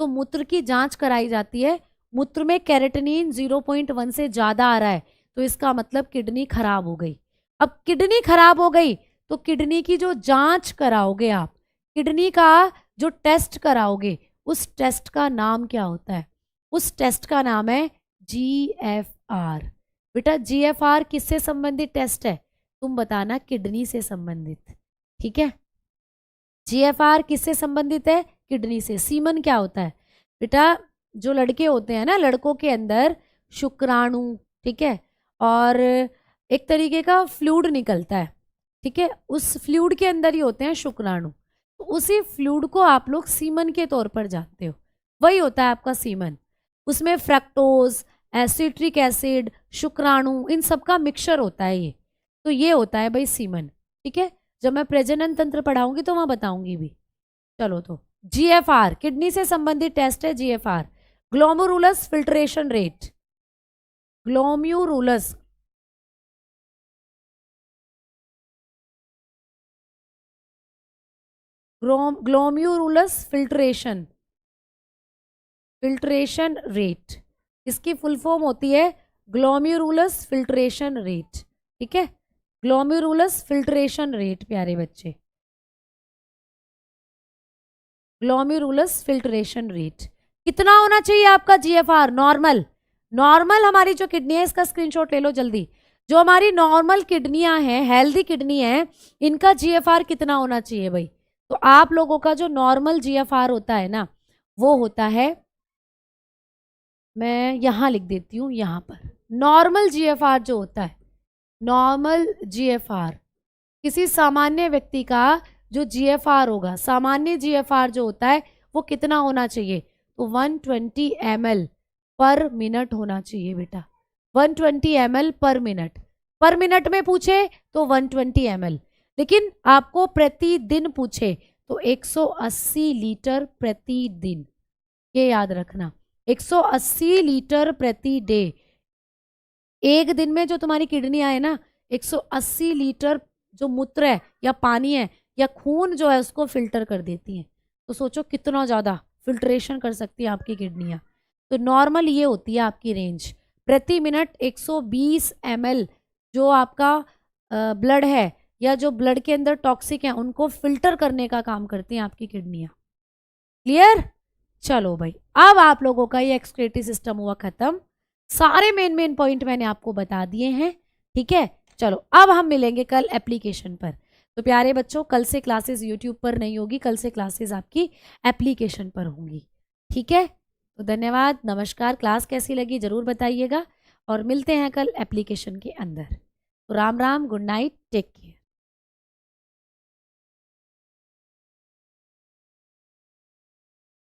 तो मूत्र की जांच कराई जाती है, मूत्र में कैरेटनीन 0.1 से ज़्यादा आ रहा है तो इसका मतलब किडनी खराब हो गई। अब किडनी खराब हो गई तो किडनी की जो जांच कराओगे आप, किडनी का जो टेस्ट कराओगे, उस टेस्ट का नाम क्या होता है? उस टेस्ट का नाम है GFR। बेटा GFR किससे संबंधित टेस्ट है? तुम बताना, किडनी से संबंधित। ठीक है, GFR किससे संबंधित है? किडनी से। सीमन क्या होता है बेटा? जो लड़के होते हैं ना, लड़कों के अंदर शुक्राणु, ठीक है, और एक तरीके का फ्लूइड निकलता है। ठीक है, उस फ्लूइड के अंदर ही होते हैं शुक्राणु। तो उसी फ्लूइड को आप लोग सीमन के तौर पर जानते हो, वही होता है आपका सीमन। उसमें फ्रक्टोज, एसिट्रिक एसिड, शुक्राणु, इन सब का मिक्सचर होता है ये। तो ये होता है भाई सीमन। ठीक है, जब मैं प्रजनन तंत्र पढ़ाऊंगी तो वहां बताऊंगी भी। चलो, तो GFR किडनी से संबंधित टेस्ट है। GFR glomerulus filtration rate, glomerulus glomerulus filtration rate, इसकी फुल फॉर्म होती है ग्लोम्युरुलस फिल्ट्रेशन रेट। ठीक है, ग्लोम्युरुलस फिल्ट्रेशन रेट प्यारे बच्चे, ग्लोम्युरुलस फिल्ट्रेशन रेट कितना होना चाहिए आपका? GFR नॉर्मल, नॉर्मल हमारी जो किडनी है, इसका स्क्रीनशॉट ले लो जल्दी। जो हमारी नॉर्मल किडनियां हैं, हेल्दी किडनी है, इनका GFR कितना होना चाहिए भाई? तो आप लोगों का जो नॉर्मल GFR होता है ना, वो होता है, मैं यहां लिख देती हूं, यहां पर नॉर्मल GFR जो होता है, नॉर्मल GFR किसी सामान्य व्यक्ति का जो GFR होगा, सामान्य GFR जो होता है वो कितना होना चाहिए? तो 120 ml पर मिनट होना चाहिए बेटा। 120 ml पर मिनट, पर मिनट में पूछे तो 120 ml, लेकिन आपको प्रतिदिन पूछे तो 180 लीटर प्रतिदिन, ये याद रखना। 180 लीटर प्रति डे। एक दिन में जो तुम्हारी किडनियां है ना, 180 लीटर जो मूत्र है या पानी है या खून जो है उसको फिल्टर कर देती हैं। तो सोचो कितना ज़्यादा फिल्ट्रेशन कर सकती है आपकी किडनियां। तो नॉर्मल ये होती है आपकी रेंज, प्रति मिनट 120 ml जो आपका ब्लड है या जो ब्लड के अंदर टॉक्सिक है उनको फिल्टर करने का काम करती हैं आपकी किडनियां। क्लियर? चलो भाई, अब आप लोगों का ये एक्सक्रीटरी सिस्टम हुआ खत्म। सारे मेन पॉइंट मैंने आपको बता दिए हैं। ठीक है, चलो अब हम मिलेंगे कल एप्लीकेशन पर। तो प्यारे बच्चों, कल से क्लासेस यूट्यूब पर नहीं होगी, कल से क्लासेस आपकी एप्लीकेशन पर होंगी। ठीक है, तो धन्यवाद, नमस्कार। क्लास कैसी लगी जरूर बताइएगा और मिलते हैं कल एप्लीकेशन के अंदर। तो Ram Ram, good night, take care.